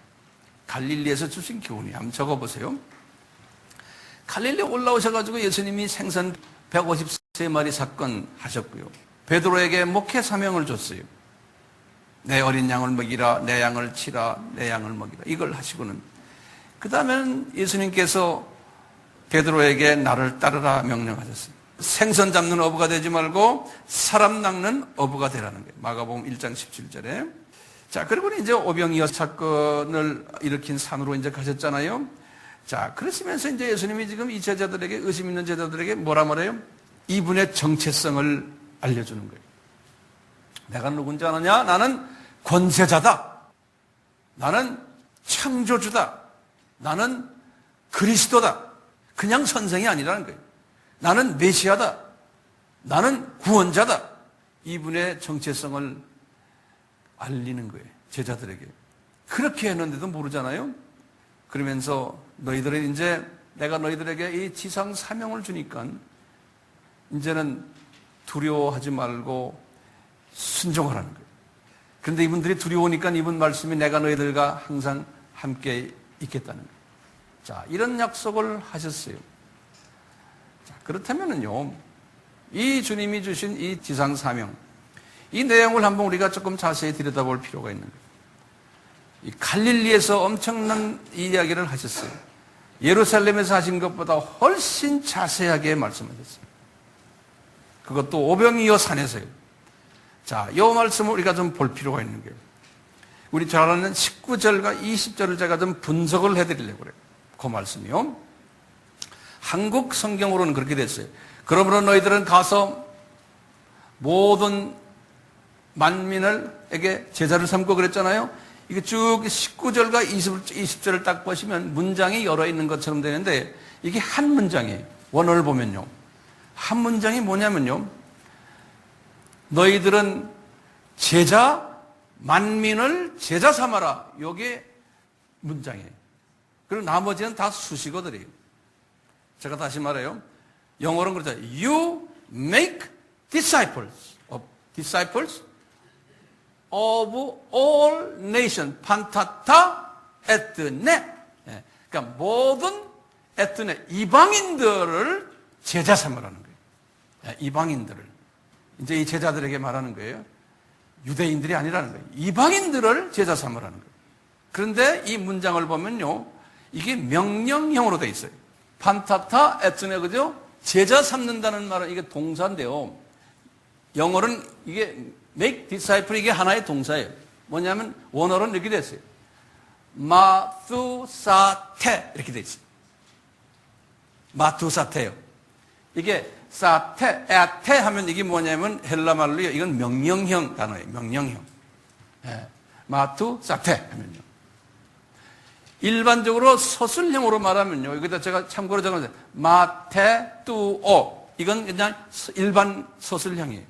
A: 갈릴리에서 주신 교훈이 한번 적어보세요. 갈릴리에 올라오셔가지고 예수님이 생선 153마리 사건 하셨고요. 베드로에게 목회 사명을 줬어요. 내 어린 양을 먹이라, 내 양을 치라, 내 양을 먹이라. 이걸 하시고는 그 다음에는 예수님께서 베드로에게 나를 따르라 명령하셨어요. 생선 잡는 어부가 되지 말고 사람 낚는 어부가 되라는 거예요. 마가복음 1장 17절에. 자, 그리고 이제 오병이어 사건을 일으킨 산으로 이제 가셨잖아요. 자, 그러시면서 이제 예수님이 지금 이 제자들에게, 의심 있는 제자들에게 뭐라 말해요? 이분의 정체성을 알려주는 거예요. 내가 누군지 아느냐? 나는 권세자다. 나는 창조주다. 나는 그리스도다. 그냥 선생이 아니라는 거예요. 나는 메시아다. 나는 구원자다. 이분의 정체성을 알리는 거예요. 제자들에게. 그렇게 했는데도 모르잖아요. 그러면서 너희들은 이제 내가 너희들에게 이 지상 사명을 주니까 이제는 두려워하지 말고 순종하라는 거예요. 그런데 이분들이 두려우니까 이분 말씀이 내가 너희들과 항상 함께 있겠다는 거예요. 자, 이런 약속을 하셨어요. 자, 그렇다면은요, 이 주님이 주신 이 지상 사명, 이 내용을 한번 우리가 조금 자세히 들여다볼 필요가 있는 거예요. 이 갈릴리에서 엄청난 이야기를 하셨어요. 예루살렘에서 하신 것보다 훨씬 자세하게 말씀하셨어요. 그것도 오병이어 산에서요. 자, 이 말씀을 우리가 좀 볼 필요가 있는 거예요. 우리 잘 아는 19절과 20절을 제가 좀 분석을 해드리려고 그래요. 그 말씀이요. 한국 성경으로는 그렇게 됐어요. 그러므로 너희들은 가서 모든 만민에게 제자를 삼고 그랬잖아요. 이게 쭉 19절과 20절을 딱 보시면 문장이 열어 있는 것처럼 되는데 이게 한 문장이에요. 원어를 보면요. 한 문장이 뭐냐면요. 너희들은 만민을 제자 삼아라. 이게 문장이에요. 그리고 나머지는 다 수식어들이에요. 제가 다시 말해요. 영어로는 그러죠. You make disciples of all nations. 판타타 에트네. 그러니까 모든 에트네 이방인들을 제자 삼으라는 거예요. 이방인들을. 이제 이 제자들에게 말하는 거예요. 유대인들이 아니라는 거예요. 이방인들을 제자 삼으라는 거예요. 그런데 이 문장을 보면요. 이게 명령형으로 돼 있어요. 판타타 에트네, 그죠? 제자 삼는다는 말은 이게 동사인데요. 영어로는 이게 make disciple, 이게 하나의 동사예요. 뭐냐면 원어로는 이렇게 됐어요. 마투사테 이렇게 돼 있어요. 마투사테요. 이게 사테, 에테 하면 이게 뭐냐면 헬라 말로요. 이건 명령형 단어예요. 명령형. 마투사테 하면요. 일반적으로 서술형으로 말하면요. 여기다 제가 참고로 적어놨어요. 마테뚜오. 이건 그냥 일반 서술형이에요.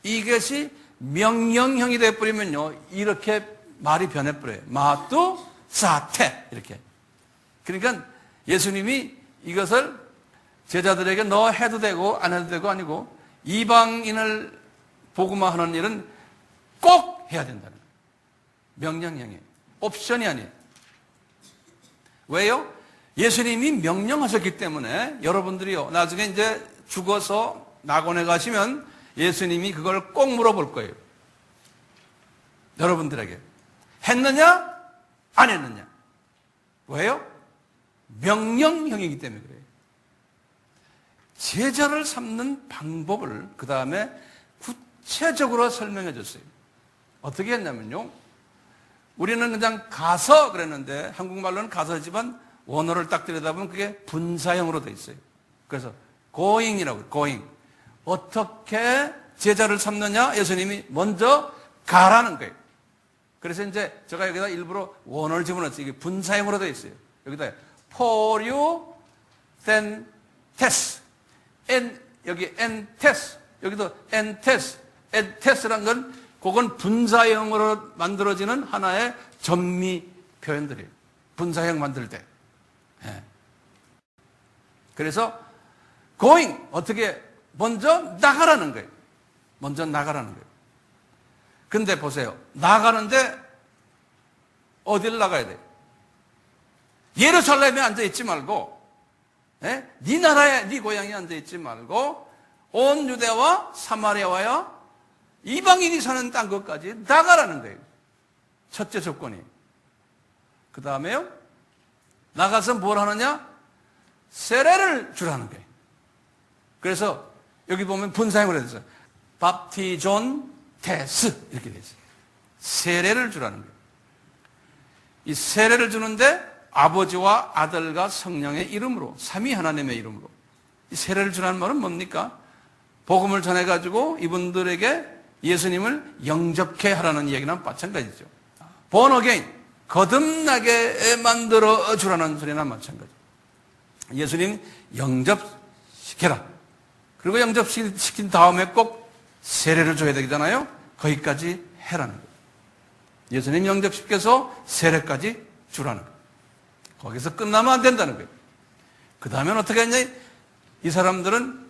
A: 이것이 명령형이 되어버리면요. 이렇게 말이 변해버려요. 마투사테. 이렇게. 그러니까 예수님이 이것을 제자들에게 너 해도 되고 안 해도 되고 아니고 이방인을 복음화하는 일은 꼭 해야 된다는 거예요. 명령형이에요. 옵션이 아니에요. 왜요? 예수님이 명령하셨기 때문에 여러분들이요. 나중에 이제 죽어서 낙원에 가시면 예수님이 그걸 꼭 물어볼 거예요. 여러분들에게. 했느냐? 안 했느냐? 왜요? 명령형이기 때문에 그래요. 제자를 삼는 방법을 그 다음에 구체적으로 설명해 줬어요. 어떻게 했냐면요. 우리는 그냥 가서 그랬는데 한국말로는 가서지만 원어를 딱 들여다보면 그게 분사형으로 돼 있어요. 그래서 going이라고 해요. going. 어떻게 제자를 삼느냐? 예수님이 먼저 가라는 거예요. 그래서 이제 제가 여기다 일부러 원어를 집어넣었어요. 이게 분사형으로 돼 있어요. 여기다 for you, then test. 여기 entes, 여기도 entes, etes라는 건 그건 분사형으로 만들어지는 하나의 전미 표현들이에요. 분사형 만들 때. 그래서 going, 어떻게 먼저 나가라는 거예요. 먼저 나가라는 거예요. 근데 보세요. 나가는데 어디를 나가야 돼요? 예루살렘에 앉아있지 말고 네 나라에 네 고향에 앉아있지 말고 온 유대와 사마리아와 이방인이 사는 땅 것까지 나가라는 거예요. 첫째 조건이. 그 다음에요. 나가서 뭘 하느냐? 세례를 주라는 거예요. 그래서 여기 보면 분사형으로 되어 있어요. 밥티존 테스 이렇게 되어 있어요. 세례를 주라는 거예요. 이 세례를 주는데 아버지와 아들과 성령의 이름으로, 삼위 하나님의 이름으로. 이 세례를 주라는 말은 뭡니까? 복음을 전해가지고 이분들에게 예수님을 영접케 하라는 이야기는 마찬가지죠. born again, 거듭나게 만들어 주라는 소리나 마찬가지. 예수님 영접시켜라. 그리고 영접시킨 다음에 꼭 세례를 줘야 되잖아요. 거기까지 해라는 거예요. 예수님 영접시켜서 세례까지 주라는 거예요. 거기서 끝나면 안 된다는 거예요. 그 다음엔 어떻게 했냐? 이 사람들은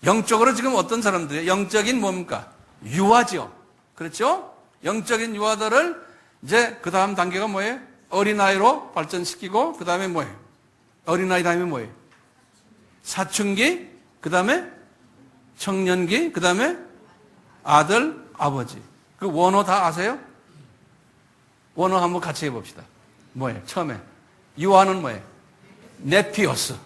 A: 영적으로 지금 어떤 사람들이에요? 영적인 뭡니까? 유아죠. 그렇죠? 영적인 유아들을 이제 그 다음 단계가 뭐예요? 어린아이로 발전시키고 그 다음에 뭐예요? 어린아이 다음에 뭐예요? 사춘기, 그 다음에 청년기, 그 다음에 아들, 아버지. 그 원어 다 아세요? 원어 한번 같이 해봅시다. 뭐예요? 처음에 유아는 뭐예요? 네피오스.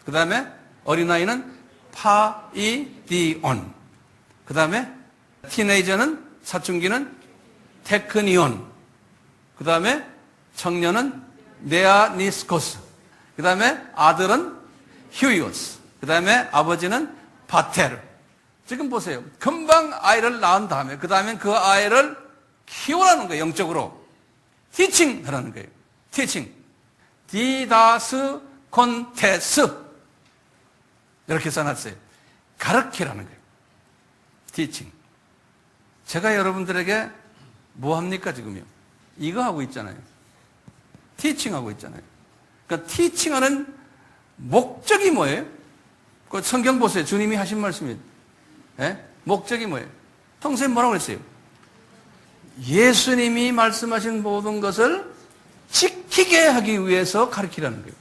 A: 그 다음에 어린아이는 파이디온. 그 다음에 티네이저는 사춘기는 테크니온. 그 다음에 청년은 네아니스코스. 그 다음에 아들은 휴이오스. 그 다음에 아버지는 바테르. 지금 보세요. 금방 아이를 낳은 다음에 그 다음에 그 아이를 키우라는 거예요. 영적으로. 티칭 하라는 거예요. 티칭. 디다스 콘테스. 이렇게 써놨어요. 가르치라는 거예요. 티칭. 제가 여러분들에게 뭐 합니까 지금요? 이거 하고 있잖아요. 티칭하고 있잖아요. 그러니까 티칭하는 목적이 뭐예요? 그 성경 보세요. 주님이 하신 말씀이에요. 예? 목적이 뭐예요? 평소에 뭐라고 그랬어요? 예수님이 말씀하신 모든 것을 지키게 하기 위해서 가르치라는 거예요.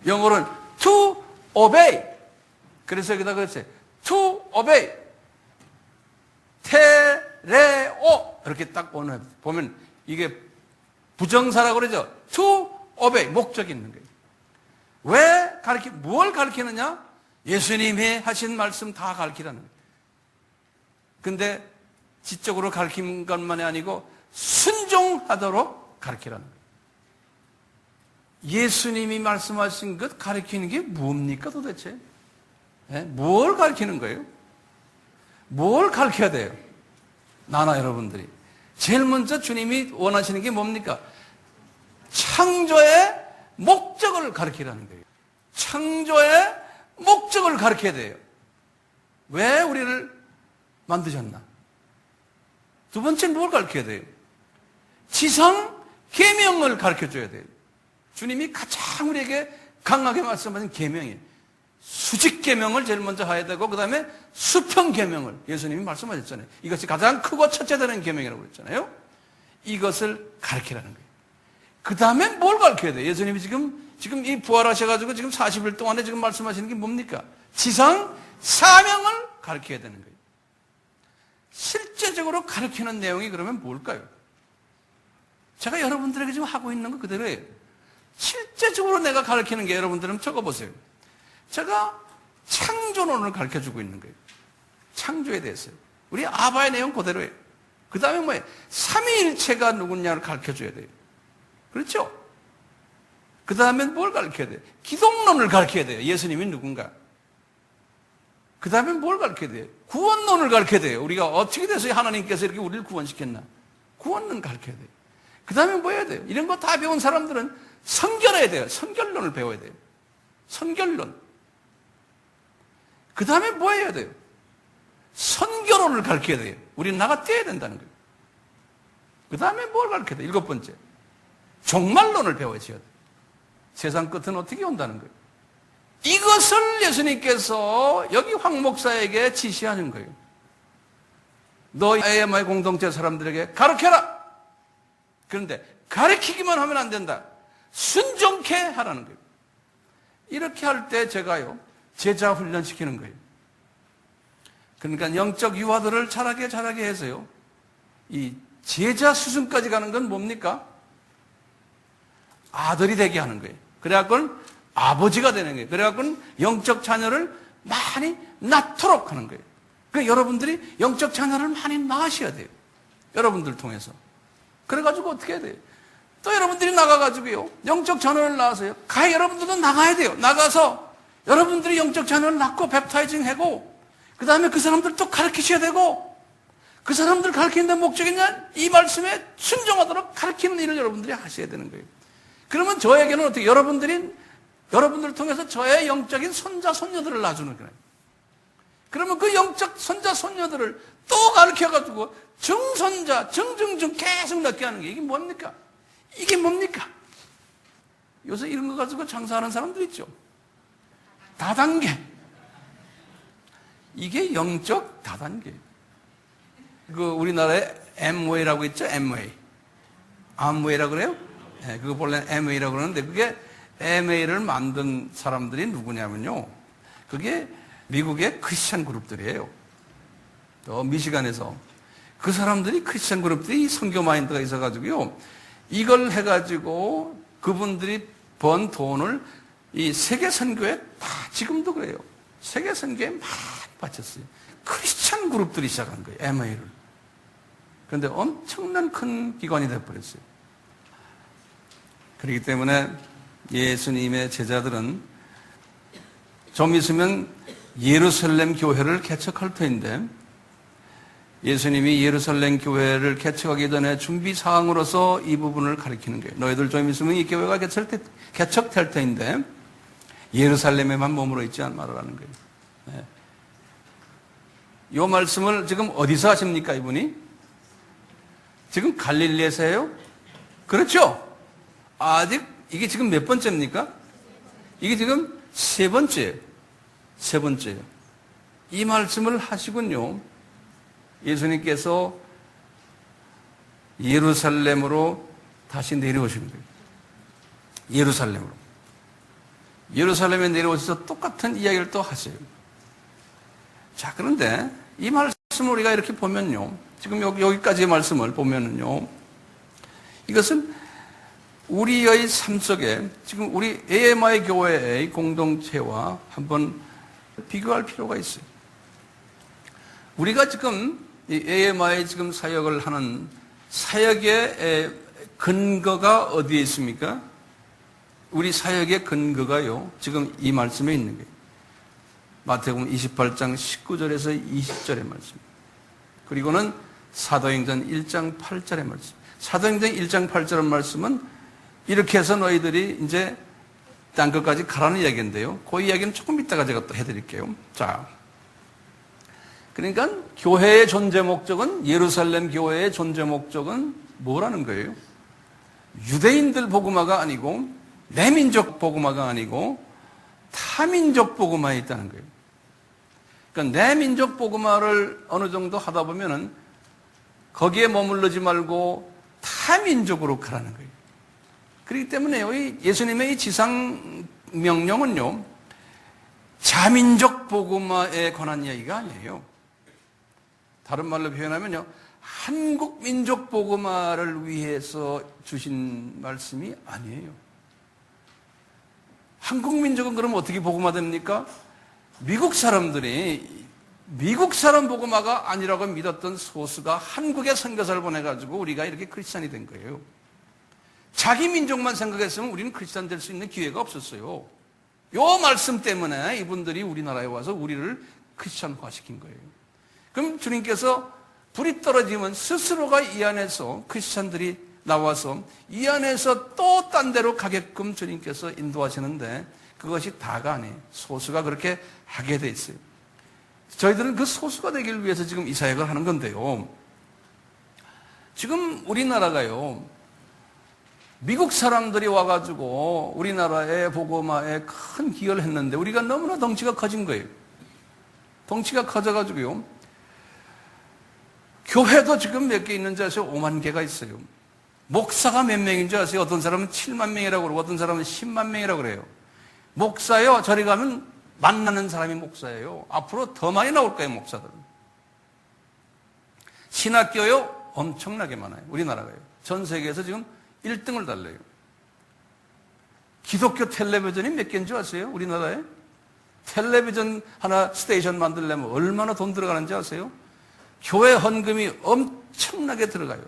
A: 영어로는 to obey. 그래서 여기다 그랬어요. to obey. 테레오. 이렇게 딱 보면 이게 부정사라고 그러죠. to obey. 목적이 있는 거예요. 왜 뭘 가르치느냐? 예수님이 하신 말씀 다 가르치라는 거예요. 근데 지적으로 가르친 것만이 아니고 순종하도록 가르치라는 거예요. 예수님이 말씀하신 것 가르치는 게 뭡니까 도대체? 예? 뭘 가르치는 거예요? 뭘 가르쳐야 돼요? 나나 여러분들이. 제일 먼저 주님이 원하시는 게 뭡니까? 창조의 목적을 가르치라는 거예요. 창조의 목적을 가르쳐야 돼요. 왜 우리를 만드셨나? 두 번째는 뭘 가르쳐야 돼요? 지상 계명을 가르쳐줘야 돼요. 주님이 가장 우리에게 강하게 말씀하신 계명이에요. 수직 계명을 제일 먼저 해야 되고 그 다음에 수평 계명을 예수님이 말씀하셨잖아요. 이것이 가장 크고 첫째 되는 계명이라고 그랬잖아요. 이것을 가르치라는 거예요. 그 다음에 뭘 가르쳐야 돼요? 예수님이 지금 이 부활하셔가지고 지금 40일 동안에 지금 말씀하시는 게 뭡니까? 지상 사명을 가르쳐야 되는 거예요. 실제적으로 가르치는 내용이 그러면 뭘까요? 제가 여러분들에게 지금 하고 있는 거 그대로예요. 실제적으로 내가 가르치는 게 여러분들은 적어보세요. 제가 창조론을 가르쳐주고 있는 거예요. 창조에 대해서요. 우리 아바의 내용 그대로예요. 그 다음에 뭐예요? 삼위일체가 누구냐를 가르쳐줘야 돼요. 그렇죠? 그 다음에 뭘 가르쳐야 돼요? 기독론을 가르쳐야 돼요. 예수님이 누군가. 그 다음에 뭘 가르쳐야 돼요? 구원론을 가르쳐야 돼요. 우리가 어떻게 돼서 하나님께서 이렇게 우리를 구원시켰나? 구원론 가르쳐야 돼요. 그 다음에 뭐 해야 돼요? 이런 거 다 배운 사람들은 선결해야 돼요. 선결론을 배워야 돼요. 선결론. 그 다음에 뭐 해야 돼요? 선교론을 가르쳐야 돼요. 우리는 나가 떼야 된다는 거예요. 그 다음에 뭘 가르쳐야 돼요? 7번째. 종말론을 배워야 돼요. 세상 끝은 어떻게 온다는 거예요. 이것을 예수님께서 여기 황 목사에게 지시하는 거예요. 너 AMI 공동체 사람들에게 가르쳐라. 그런데 가르치기만 하면 안 된다. 순종케 하라는 거예요. 이렇게 할 때 제가요, 제자 훈련시키는 거예요. 그러니까 영적 유아들을 자라게 해서요, 이 제자 수준까지 가는 건 뭡니까? 아들이 되게 하는 거예요. 그래갖고는 아버지가 되는 거예요. 그래갖고는 영적 자녀를 많이 낳도록 하는 거예요. 그러니까 여러분들이 영적 자녀를 많이 낳으셔야 돼요. 여러분들 통해서. 그래가지고 어떻게 해야 돼요? 또 여러분들이 나가가지고요, 영적 자녀를 낳아서요, 여러분들도 나가야 돼요. 나가서 여러분들이 영적 자녀를 낳고 뵙타이징 하고, 그 다음에 그 사람들 또 가르치셔야 되고, 그 사람들 가르치는 데 목적이냐? 이 말씀에 순종하도록 가르치는 일을 여러분들이 하셔야 되는 거예요. 그러면 저에게는 어떻게, 여러분들을 통해서 저의 영적인 손자, 손녀들을 낳아주는 거예요. 그러면 그 영적 손자, 손녀들을 또 가르쳐가지고 정손자, 정정정 계속 낳게 하는 게 이게 뭡니까? 이게 뭡니까? 요새 이런 거 가지고 장사하는 사람들 있죠. 다단계. 이게 영적 다단계. 그 우리나라에 Amway라고 있죠? Amway라고 그래요? 네, 그거 본래 Amway라고 그러는데 그게 Amway를 만든 사람들이 누구냐면요. 그게 미국의 크리스찬 그룹들이에요. 또 미시간에서 그 사람들이 크리스찬 그룹들이 선교 마인드가 있어가지고요. 이걸 해가지고 그분들이 번 돈을 이 세계 선교에 다 지금도 그래요. 세계 선교에 막 바쳤어요. 크리스찬 그룹들이 시작한 거예요. MA를. 그런데 엄청난 큰 기관이 되어버렸어요. 그렇기 때문에 예수님의 제자들은 좀 있으면 예루살렘 교회를 개척할 터인데 예수님이 예루살렘 교회를 개척하기 전에 준비사항으로서 이 부분을 가리키는 거예요. 너희들 좀 있으면 이 교회가 개척될 터인데 예루살렘에만 머물러 있지 말아라는 거예요. 네. 이 말씀을 지금 어디서 하십니까, 이분이? 지금 갈릴리에서 해요? 그렇죠? 아직 이게 지금 몇 번째입니까? 이게 지금 세 번째예요. 세 번째예요. 이 말씀을 하시군요. 예수님께서 예루살렘으로 다시 내려오시는 거예요. 예루살렘으로. 예루살렘에 내려오셔서 똑같은 이야기를 또 하세요. 자, 그런데 이 말씀을 우리가 이렇게 보면요. 지금 여기까지의 말씀을 보면은요. 이것은 우리의 삶 속에 지금 우리 AMI 교회의 공동체와 한번 비교할 필요가 있어요. 우리가 지금 이 AMI 지금 사역을 하는 사역의 근거가 어디에 있습니까? 우리 사역의 근거가요. 지금 이 말씀에 있는 거예요. 마태복음 28장 19절에서 20절의 말씀. 그리고는 사도행전 1장 8절의 말씀. 사도행전 1장 8절의 말씀은 이렇게 해서 너희들이 이제 딴 것까지 가라는 이야기인데요. 그 이야기는 조금 이따가 제가 또 해드릴게요. 자, 그러니까 교회의 존재 목적은 예루살렘 교회의 존재 목적은 뭐라는 거예요? 유대인들 복음화가 아니고 내민족 복음화가 아니고 타민족 복음화에 있다는 거예요. 그러니까 내민족 복음화를 어느 정도 하다 보면은 거기에 머물르지 말고 타민족으로 가라는 거예요. 그렇기 때문에 예수님의 이 지상 명령은요, 자민족 복음화에 관한 이야기가 아니에요. 다른 말로 표현하면요, 한국 민족 복음화를 위해서 주신 말씀이 아니에요. 한국 민족은 그럼 어떻게 복음화됩니까? 미국 사람들이 미국 사람 복음화가 아니라고 믿었던 소수가 한국에 선교사를 보내가지고 우리가 이렇게 크리스찬이 된 거예요. 자기 민족만 생각했으면 우리는 크리스찬 될 수 있는 기회가 없었어요. 요 말씀 때문에 이분들이 우리나라에 와서 우리를 크리스찬화시킨 거예요. 그럼 주님께서 불이 떨어지면 스스로가 이 안에서 크리스찬들이 나와서 이 안에서 또 딴 데로 가게끔 주님께서 인도하시는데 그것이 다가 아니에요. 소수가 그렇게 하게 돼 있어요. 저희들은 그 소수가 되기 위해서 지금 이 사역을 하는 건데요. 지금 우리나라가요, 미국 사람들이 와가지고 우리나라의 복음화에 큰 기여를 했는데 우리가 너무나 덩치가 커진 거예요. 덩치가 커져가지고요. 교회도 지금 몇 개 있는지 아세요? 5만 개가 있어요. 목사가 몇 명인 줄 아세요? 어떤 사람은 7만 명이라고 그러고 어떤 사람은 10만 명이라고 그래요. 목사요, 저리 가면 만나는 사람이 목사예요. 앞으로 더 많이 나올 거예요, 목사들은. 신학교요, 엄청나게 많아요. 우리나라가요. 전 세계에서 지금 1등을 달려요. 기독교 텔레비전이 몇 개인 줄 아세요? 우리나라에? 텔레비전 하나 스테이션 만들려면 얼마나 돈 들어가는지 아세요? 교회 헌금이 엄청나게 들어가요.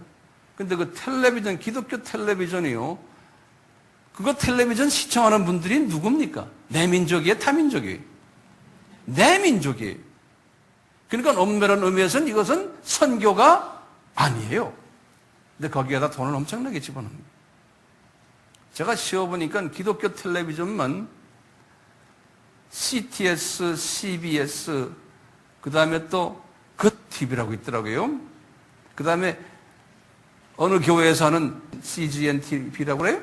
A: 근데 그 텔레비전, 기독교 텔레비전이요, 그거 텔레비전 시청하는 분들이 누굽니까? 내 민족이에요? 타민족이에요? 내 민족이에요. 그러니까 엄밀한 의미에서는 이것은 선교가 아니에요. 근데 거기에다 돈을 엄청나게 집어넣는 거예요. 제가 쉬어보니까 기독교 텔레비전만 CTS, CBS, 그 다음에 또 TV라고 있더라고요. 그 다음에 어느 교회에서 하는 CGN TV라고 그래요?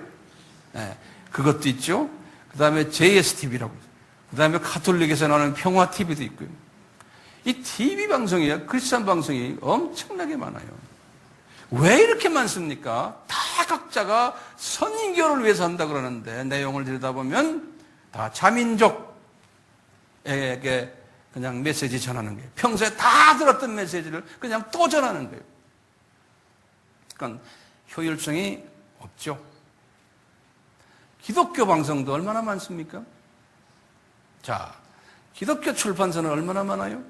A: 네, 그것도 있죠. 그 다음에 JSTV라고 있어요. 그 다음에 가톨릭에서 나오는 평화 TV도 있고요. 이 TV 방송이야, 크리스찬 방송이 엄청나게 많아요. 왜 이렇게 많습니까? 다 각자가 선교를 위해서 한다 그러는데 내용을 들여다보면 다 자민족에게 그냥 메시지 전하는 거예요. 평소에 다 들었던 메시지를 그냥 또 전하는 거예요. 그러니까 효율성이 없죠. 기독교 방송도 얼마나 많습니까? 자, 기독교 출판사는 얼마나 많아요?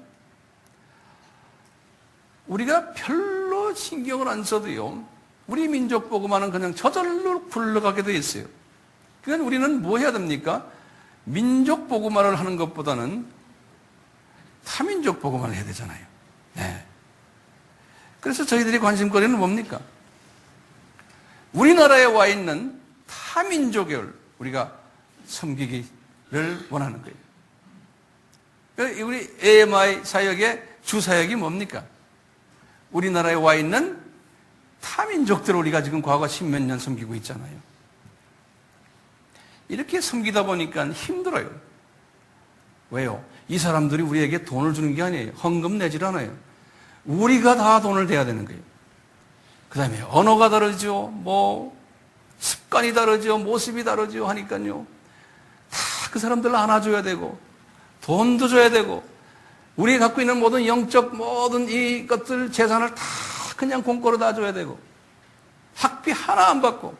A: 우리가 별로 신경을 안 써도요, 우리 민족 복음화는 그냥 저절로 굴러가게 돼 있어요. 그러니까 우리는 뭐 해야 됩니까? 민족 복음화를 하는 것보다는 타민족 복음화를 해야 되잖아요. 네. 그래서 저희들이 관심거리는 뭡니까? 우리나라에 와 있는 타민족을 우리가 섬기기를 원하는 거예요. 우리 AMI 사역의 주사역이 뭡니까? 우리나라에 와 있는 타민족들을 우리가 지금 과거 10몇 년 섬기고 있잖아요. 이렇게 섬기다 보니까 힘들어요. 왜요? 이 사람들이 우리에게 돈을 주는 게 아니에요. 헌금 내질 않아요. 우리가 다 돈을 대야 되는 거예요. 그 다음에 언어가 다르죠. 습관이 다르죠. 모습이 다르죠. 하니까요. 다 그 사람들을 안아줘야 되고, 돈도 줘야 되고, 우리가 갖고 있는 모든 영적 모든 이것들 재산을 다 그냥 공짜로 다 줘야 되고, 학비 하나 안 받고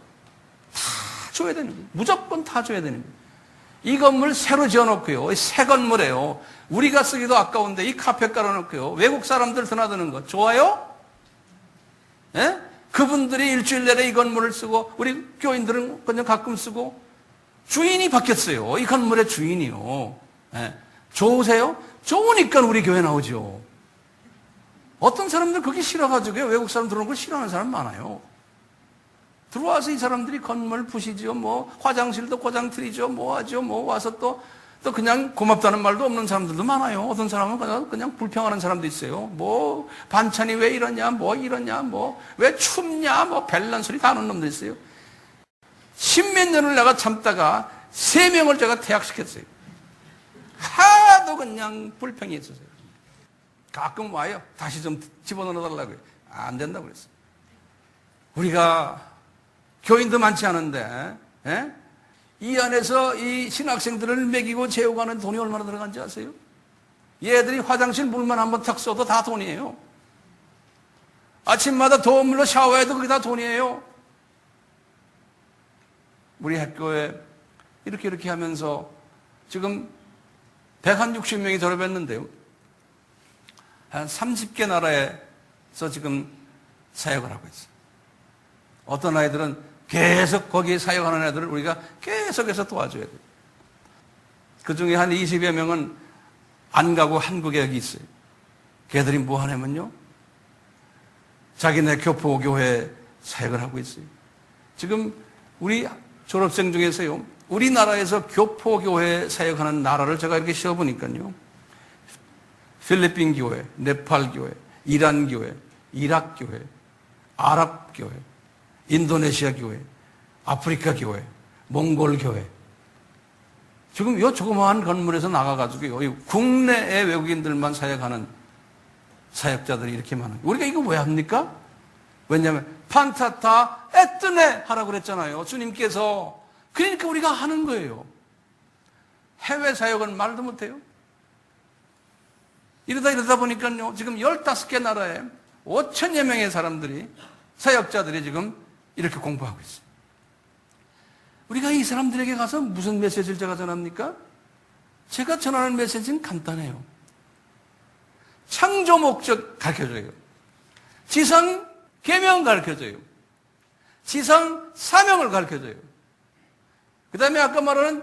A: 다 줘야 되는 거예요. 무조건 다 줘야 되는 거예요. 이 건물 새로 지어놓고요. 새 건물이에요. 우리가 쓰기도 아까운데 이 카페 깔아놓고요. 외국 사람들 드나드는 거 좋아요? 예? 그분들이 일주일 내내 이 건물을 쓰고 우리 교인들은 그냥 가끔 쓰고 주인이 바뀌었어요. 이 건물의 주인이요. 예. 좋으세요? 좋으니까 우리 교회 나오죠. 어떤 사람들 그게 싫어가지고요. 외국 사람 들어오는 걸 싫어하는 사람 많아요. 들어와서 이 사람들이 건물 부시죠. 화장실도 고장트리죠. 하죠. 와서 또 그냥 고맙다는 말도 없는 사람들도 많아요. 어떤 사람은 그냥 불평하는 사람도 있어요. 반찬이 왜 이러냐, 왜 춥냐, 별난 소리 다 하는 놈도 있어요. 10몇 년을 내가 참다가 3명을 제가 퇴학시켰어요. 하도 그냥 불평이 있었어요. 가끔 와요. 다시 좀 집어넣어달라고요. 안 된다고 그랬어요. 우리가 교인도 많지 않은데, 이 안에서 이 신학생들을 먹이고 재우가는 돈이 얼마나 들어간지 아세요? 얘들이 화장실 물만 한번 탁 써도 다 돈이에요. 아침마다 더운 물로 샤워해도 그게 다 돈이에요. 우리 학교에 이렇게 하면서 지금 160명이 졸업했는데요. 한 30개 나라에서 지금 사역을 하고 있어요. 어떤 아이들은 계속 거기에 사역하는 애들을 우리가 계속해서 도와줘야 돼요. 그 중에 한 20여 명은 안 가고 한국에 여기 있어요. 걔들이 뭐 하냐면요. 자기네 교포교회 사역을 하고 있어요. 지금 우리 졸업생 중에서요. 우리나라에서 교포교회 사역하는 나라를 제가 이렇게 씌워보니까요. 필리핀 교회, 네팔 교회, 이란 교회, 이락 교회, 아랍 교회, 인도네시아 교회, 아프리카 교회, 몽골 교회. 지금 이 조그마한 건물에서 나가가지고요. 국내의 외국인들만 사역하는 사역자들이 이렇게 많아요. 우리가 이거 왜 합니까? 왜냐하면 판타타 에뜨네 하라고 그랬잖아요. 주님께서. 그러니까 우리가 하는 거예요. 해외 사역은 말도 못해요. 이러다 보니까요. 지금 15개 나라에 5천여 명의 사람들이 사역자들이 지금 이렇게 공부하고 있어요. 우리가 이 사람들에게 가서 무슨 메시지를 제가 전합니까? 제가 전하는 메시지는 간단해요. 창조 목적 가르쳐줘요. 지상 계명 가르쳐줘요. 지상 사명을 가르쳐줘요. 그 다음에 아까 말하는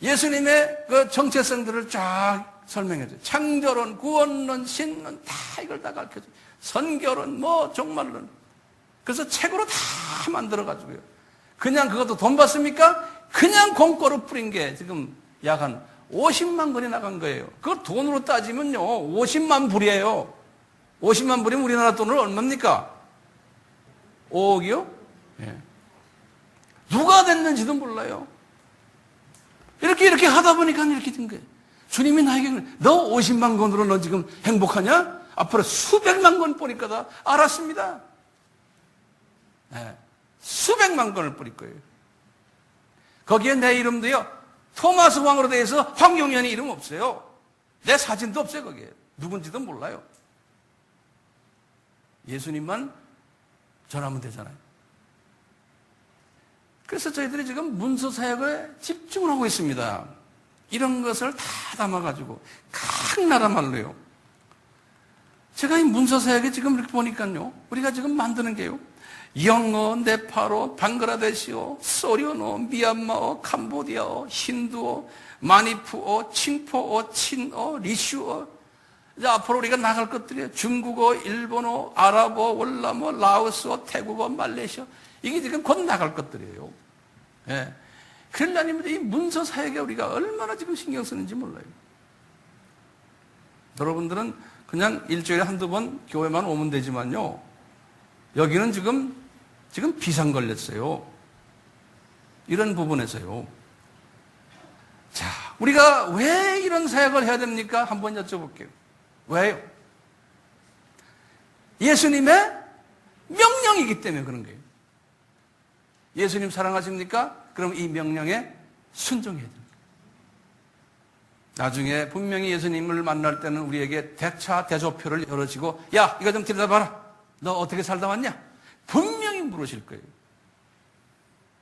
A: 예수님의 그 정체성들을 쫙 설명해줘요. 창조론, 구원론, 신론 다 이걸 다 가르쳐줘요. 선교론, 종말론. 그래서 책으로 다 만들어가지고요. 그냥 그것도 돈 받습니까? 그냥 공짜로 뿌린 게 지금 약 한 50만 건이 나간 거예요. 그걸 돈으로 따지면요, 50만 불이에요. 50만 불이면 우리나라 돈으로 얼마입니까? 5억이요? 예. 누가 됐는지도 몰라요. 이렇게 하다 보니까 이렇게 된 거예요. 주님이 나에게 너 50만 건으로 너 지금 행복하냐? 앞으로 수백만 건 뿌릴 거다. 알았습니다. 네. 수백만 건을 뿌릴 거예요. 거기에 내 이름도요, 토마스 왕으로 되어서 황용현이 이름 없어요. 내 사진도 없어요, 거기에. 누군지도 몰라요. 예수님만 전하면 되잖아요. 그래서 저희들이 지금 문서 사역에 집중을 하고 있습니다. 이런 것을 다 담아가지고 각 나라 말로요. 제가 이 문서 사역에 지금 이렇게 보니까요, 우리가 지금 만드는 게요, 영어, 네팔어, 방글라데시어, 소련어, 미얀마어, 캄보디아어, 힌두어, 마니푸어, 칭포어, 친어, 리슈어. 이제 앞으로 우리가 나갈 것들이에요. 중국어, 일본어, 아랍어, 월남어, 라오스어, 태국어, 말레이시아. 이게 지금 곧 나갈 것들이에요. 예. 그러려면 이 문서 사역에 우리가 얼마나 지금 신경 쓰는지 몰라요. 여러분들은 그냥 일주일에 한두 번 교회만 오면 되지만요, 여기는 지금 비상 걸렸어요. 이런 부분에서요. 자, 우리가 왜 이런 사역을 해야 됩니까? 한번 여쭤볼게요. 왜요? 예수님의 명령이기 때문에 그런 거예요. 예수님 사랑하십니까? 그럼 이 명령에 순종해야 됩니다. 나중에 분명히 예수님을 만날 때는 우리에게 대차 대조표를 열어주고, 야, 이거 좀 들여다봐라. 너 어떻게 살다 왔냐? 분명히 물으실 거예요.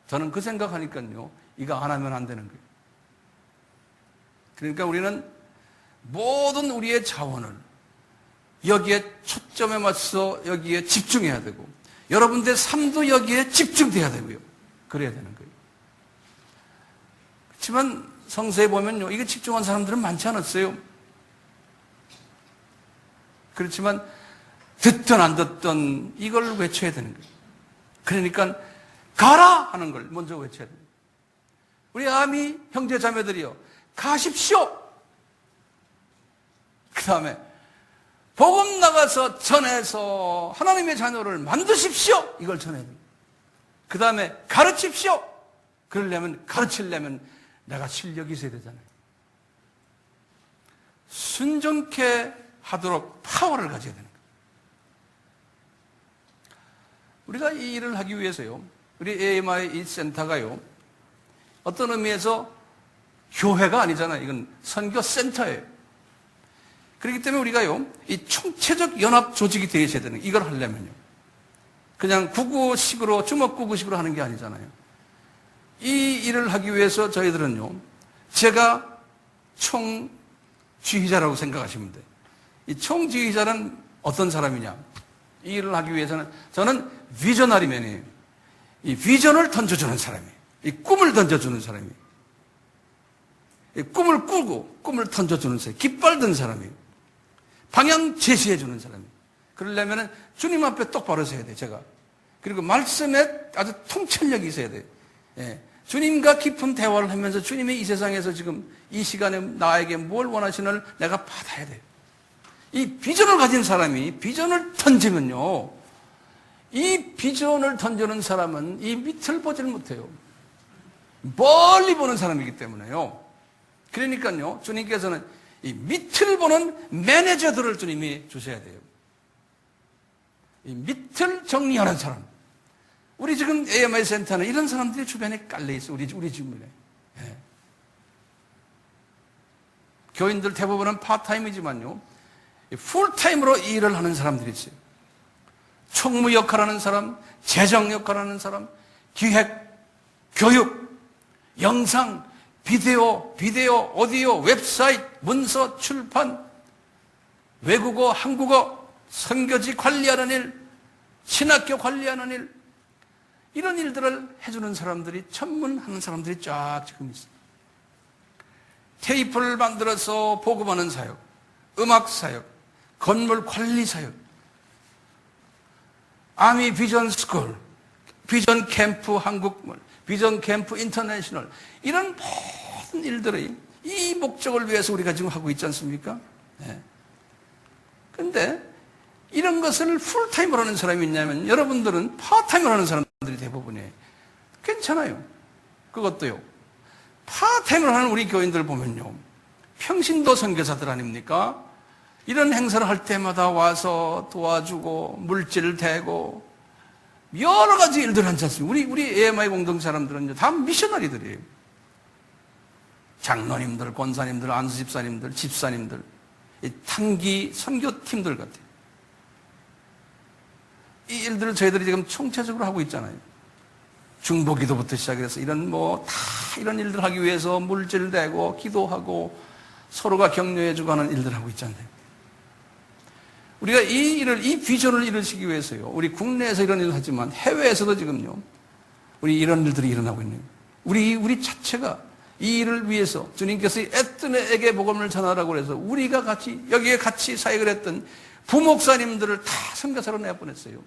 A: 저는 그 생각하니까요, 이거 안 하면 안 되는 거예요. 그러니까 우리는 모든 우리의 자원을 여기에 초점에 맞춰서 여기에 집중해야 되고, 여러분들의 삶도 여기에 집중돼야 되고요. 그래야 되는 거예요. 그렇지만 성서에 보면요, 이게 집중한 사람들은 많지 않았어요. 그렇지만 듣든 안 듣든 이걸 외쳐야 되는 거예요. 그러니까 가라 하는 걸 먼저 외쳐야 돼요. 우리 아미 형제 자매들이요, 가십시오. 그 다음에 복음 나가서 전해서 하나님의 자녀를 만드십시오. 이걸 전해야 돼요. 그 다음에 가르칩시오. 그러려면, 가르치려면 내가 실력이 있어야 되잖아요. 순종케 하도록 파워를 가져야 되는 거예요. 우리가 이 일을 하기 위해서요, 우리 AMI 이 센터가요, 어떤 의미에서 교회가 아니잖아요. 이건 선교센터예요. 그렇기 때문에 우리가요, 이 총체적 연합 조직이 되어야 되는 거예요. 이걸 하려면요. 그냥 구구식으로, 주먹구구식으로 하는 게 아니잖아요. 이 일을 하기 위해서 저희들은요, 제가 총지휘자라고 생각하시면 돼요. 이 총지휘자는 어떤 사람이냐? 이 일을 하기 위해서는 저는 비저너리맨이에요. 이 비전을 던져주는 사람이에요. 이 꿈을 던져주는 사람이에요. 이 꿈을 꾸고 꿈을 던져주는 사람이에요. 깃발 든 사람이에요. 방향 제시해주는 사람이에요. 그러려면 주님 앞에 똑바로 서야 돼요, 제가. 그리고 말씀에 아주 통찰력이 있어야 돼요. 예. 주님과 깊은 대화를 하면서 주님이 이 세상에서 지금 이 시간에 나에게 뭘 원하시는을 내가 받아야 돼요. 이 비전을 가진 사람이 비전을 던지면요, 이 비전을 던지는 사람은 이 밑을 보지를 못해요. 멀리 보는 사람이기 때문에요. 그러니까요, 주님께서는 이 밑을 보는 매니저들을 주님이 주셔야 돼요. 이 밑을 정리하는 사람. 우리 지금 AMI 센터는 이런 사람들이 주변에 깔려있어요. 우리 주변에. 예. 교인들 대부분은 파타임이지만요, 풀타임으로 일을 하는 사람들이 있어요. 총무 역할하는 사람, 재정 역할하는 사람, 기획, 교육, 영상, 비디오, 오디오, 웹사이트, 문서, 출판, 외국어, 한국어, 선교지 관리하는 일, 신학교 관리하는 일, 이런 일들을 해주는 사람들이, 전문하는 사람들이 쫙 지금 있어요. 테이프를 만들어서 보급하는 사역, 음악 사역, 건물 관리 사역, 아미 비전 스쿨, 비전 캠프 한국물, 비전 캠프 인터내셔널, 이런 모든 일들이 이 목적을 위해서 우리가 지금 하고 있지 않습니까? 그런데 이런 것을 풀타임으로 하는 사람이 있냐면 여러분들은 파타임으로 하는 사람들이 대부분이에요. 괜찮아요. 그것도요. 파타임으로 하는 우리 교인들 보면요. 평신도 선교사들 아닙니까? 이런 행사를 할 때마다 와서 도와주고 물질을 대고 여러 가지 일들을 하지 않습니까? 우리 AMI 공동 사람들은 다 미셔너리들이에요. 장로님들, 권사님들, 안수집사님들, 집사님들, 단기 선교팀들 같아요. 이 일들을 저희들이 지금 총체적으로 하고 있잖아요. 중보기도부터 시작해서 이런 다 이런 일들 하기 위해서 물질 대고 기도하고 서로가 격려해주고 하는 일들 하고 있잖아요. 우리가 이 비전을 이루시기 위해서요. 우리 국내에서 이런 일을 하지만 해외에서도 지금요. 우리 이런 일들이 일어나고 있는 거예요. 우리 자체가 이 일을 위해서 주님께서 애뜨네에게 복음을 전하라고 해서 우리가 여기에 같이 사역을 했던 부목사님들을 다 선교사로 내보냈어요.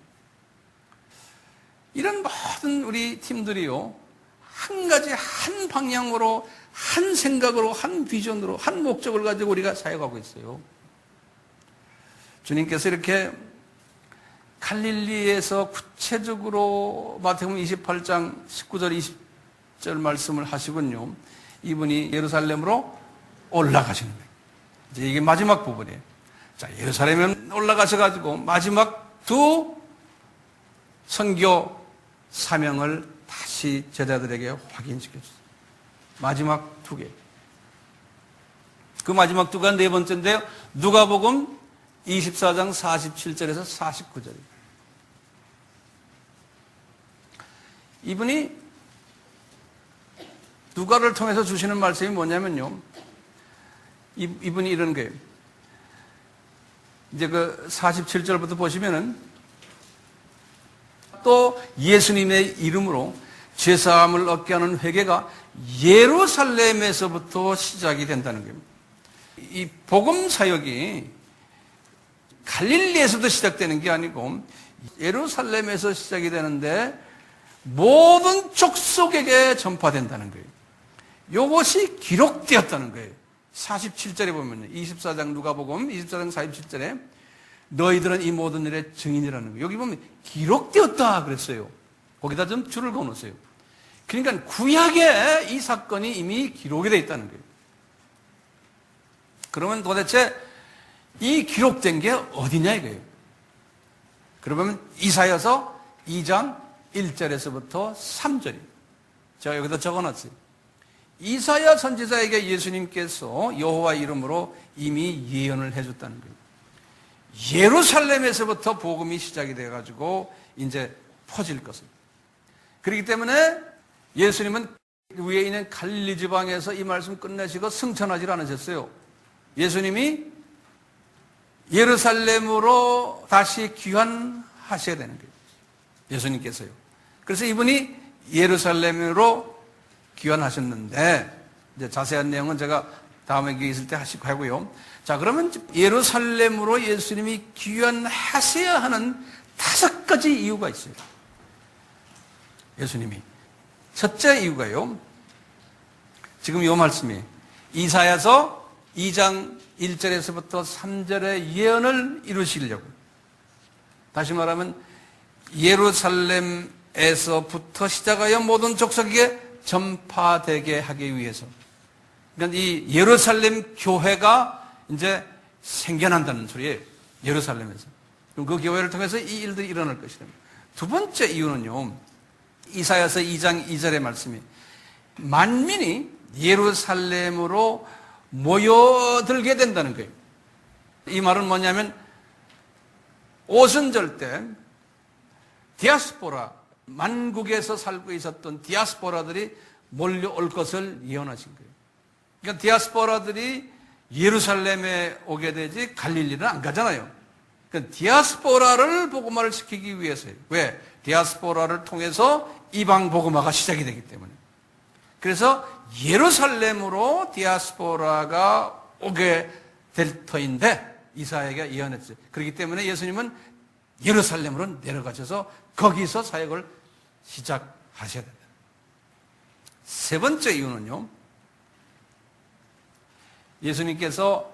A: 이런 모든 우리 팀들이요. 한 가지 한 방향으로 한 생각으로 한 비전으로 한 목적을 가지고 우리가 사역하고 있어요. 주님께서 이렇게 갈릴리에서 구체적으로 마태복음 28장 19절 20절 말씀을 하시군요. 이분이 예루살렘으로 올라가시는 거예요. 이제 이게 마지막 부분이에요. 자, 예루살렘에 올라가셔가지고 마지막 두 선교 사명을 다시 제자들에게 확인시켜주세요. 마지막 두 개. 그 마지막 두 개가 네 번째인데요. 누가복음 24장 47절에서 49절입니다. 이분이 누가를 통해서 주시는 말씀이 뭐냐면요. 이분이 이런 거예요. 이제 그 47절부터 보시면은 또 예수님의 이름으로 죄사함을 얻게 하는 회개가 예루살렘에서부터 시작이 된다는 겁니다. 이 복음 사역이 갈릴리에서도 시작되는 게 아니고 예루살렘에서 시작이 되는데 모든 족속에게 전파된다는 거예요. 이것이 기록되었다는 거예요. 47절에 보면 24장 누가복음 24장 47절에 너희들은 이 모든 일의 증인이라는 거예요. 여기 보면 기록되었다 그랬어요. 거기다 좀 줄을 그어놓으세요. 그러니까 구약에 이 사건이 이미 기록이 되어 있다는 거예요. 그러면 도대체 이 기록된 게 어디냐 이거예요. 그러면 이사야서 2장 1절에서부터 3절이에요. 제가 여기다 적어놨어요. 이사야 선지자에게 예수님께서 여호와 이름으로 이미 예언을 해줬다는 거예요. 예루살렘에서부터 복음이 시작이 돼가지고 이제 퍼질 것을. 그렇기 때문에 예수님은 위에 있는 갈릴리 지방에서 이 말씀 끝내시고 승천하지 않으셨어요. 예수님이 예루살렘으로 다시 귀환하셔야 되는 거예요. 예수님께서요. 그래서 이분이 예루살렘으로 귀환하셨는데 이제 자세한 내용은 제가 다음에 기회 있을 때 하고요. 자, 그러면 예루살렘으로 예수님이 귀환하셔야 하는 5가지 이유가 있어요. 예수님이. 첫째 이유가요. 지금 이 말씀이 이사야서 2장 1절에서부터 3절의 예언을 이루시려고. 다시 말하면 예루살렘에서부터 시작하여 모든 족속에게 전파되게 하기 위해서. 그러니까 이 예루살렘 교회가 이제 생겨난다는 소리예요. 예루살렘에서. 그럼 그 교회를 통해서 이 일들이 일어날 것이다. 두 번째 이유는요. 이사야서 2장 2절의 말씀이 만민이 예루살렘으로 모여들게 된다는 거예요. 이 말은 뭐냐면 오순절 때 디아스포라, 만국에서 살고 있었던 디아스포라들이 몰려올 것을 예언하신 거예요. 그러니까 디아스포라들이 예루살렘에 오게 되지 갈릴리는 안 가잖아요. 그러니까 디아스포라를 복음화를 시키기 위해서예요. 왜? 디아스포라를 통해서 이방 복음화가 시작이 되기 때문에. 그래서 예루살렘으로 디아스포라가 오게 될 터인데 이사야가 예언했어요. 그렇기 때문에 예수님은 예루살렘으로 내려가셔서 거기서 사역을 시작하셔야 된다. 세 번째 이유는요. 예수님께서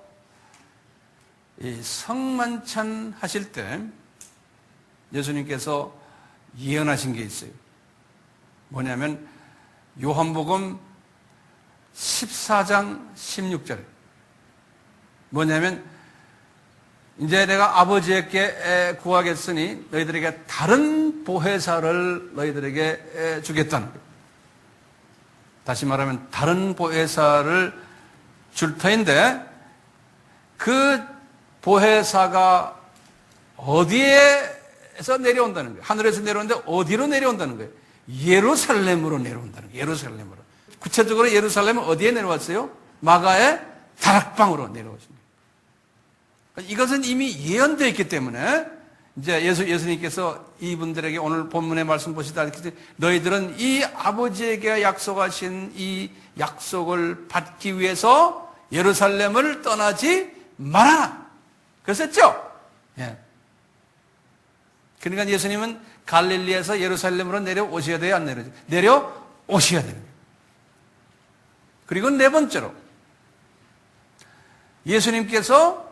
A: 이 성만찬 하실 때 예수님께서 예언하신 게 있어요. 뭐냐면 요한복음 14장 16절. 뭐냐면 이제 내가 아버지에게 구하겠으니 너희들에게 다른 보혜사를 너희들에게 주겠다는 거예요. 다시 말하면 다른 보혜사를 줄 터인데 그 보혜사가 어디에서 내려온다는 거예요. 하늘에서 내려오는데 어디로 내려온다는 거예요. 예루살렘으로 내려온다는 거예요. 예루살렘으로. 구체적으로 예루살렘은 어디에 내려왔어요? 마가의 다락방으로 내려오신 거예요. 이것은 이미 예언되어 있기 때문에 이제 예수님께서 이분들에게 오늘 본문의 말씀 보시다 너희들은 이 아버지에게 약속하신 이 약속을 받기 위해서 예루살렘을 떠나지 말아라. 그랬었죠? 예. 그러니까 예수님은 갈릴리에서 예루살렘으로 내려오셔야 돼요? 안 내려오셔야 돼요? 내려오셔야 되는 거예요. 그리고 네 번째로 예수님께서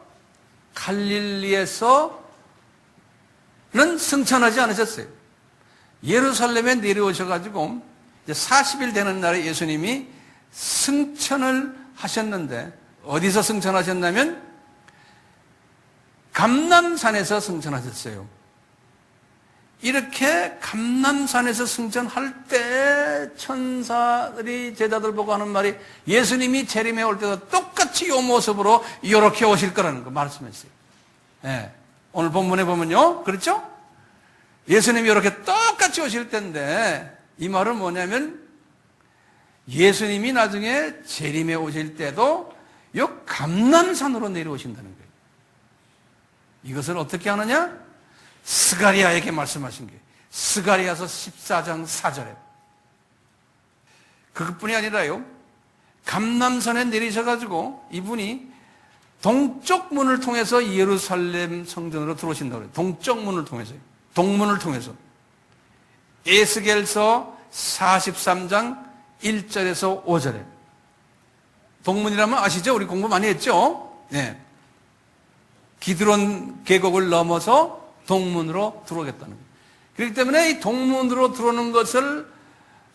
A: 갈릴리에서는 승천하지 않으셨어요. 예루살렘에 내려오셔가지고 이제 40일 되는 날에 예수님이 승천을 하셨는데 어디서 승천하셨냐면 감람산에서 승천하셨어요. 이렇게 감람산에서 승천할 때 천사들이 제자들 보고 하는 말이 예수님이 재림에 올 때도 똑같이 이 모습으로 이렇게 오실 거라는 거 말씀했어요. 예. 오늘 본문에 보면요. 그렇죠? 예수님이 이렇게 똑같이 오실 텐데 이 말은 뭐냐면 예수님이 나중에 재림에 오실 때도 이 감람산으로 내려오신다는 거예요. 이것을 어떻게 하느냐? 스가랴에게 말씀하신 게 스가랴서 14장 4절에 그것뿐이 아니라요. 감람산에 내리셔가지고 이분이 동쪽 문을 통해서 예루살렘 성전으로 들어오신다고 그래요. 동쪽 문을 통해서요. 동문을 통해서. 에스겔서 43장 1절에서 5절에. 동문이라면 아시죠? 우리 공부 많이 했죠? 네. 기드론 계곡을 넘어서 동문으로 들어오겠다는 거예요. 그렇기 때문에 이 동문으로 들어오는 것을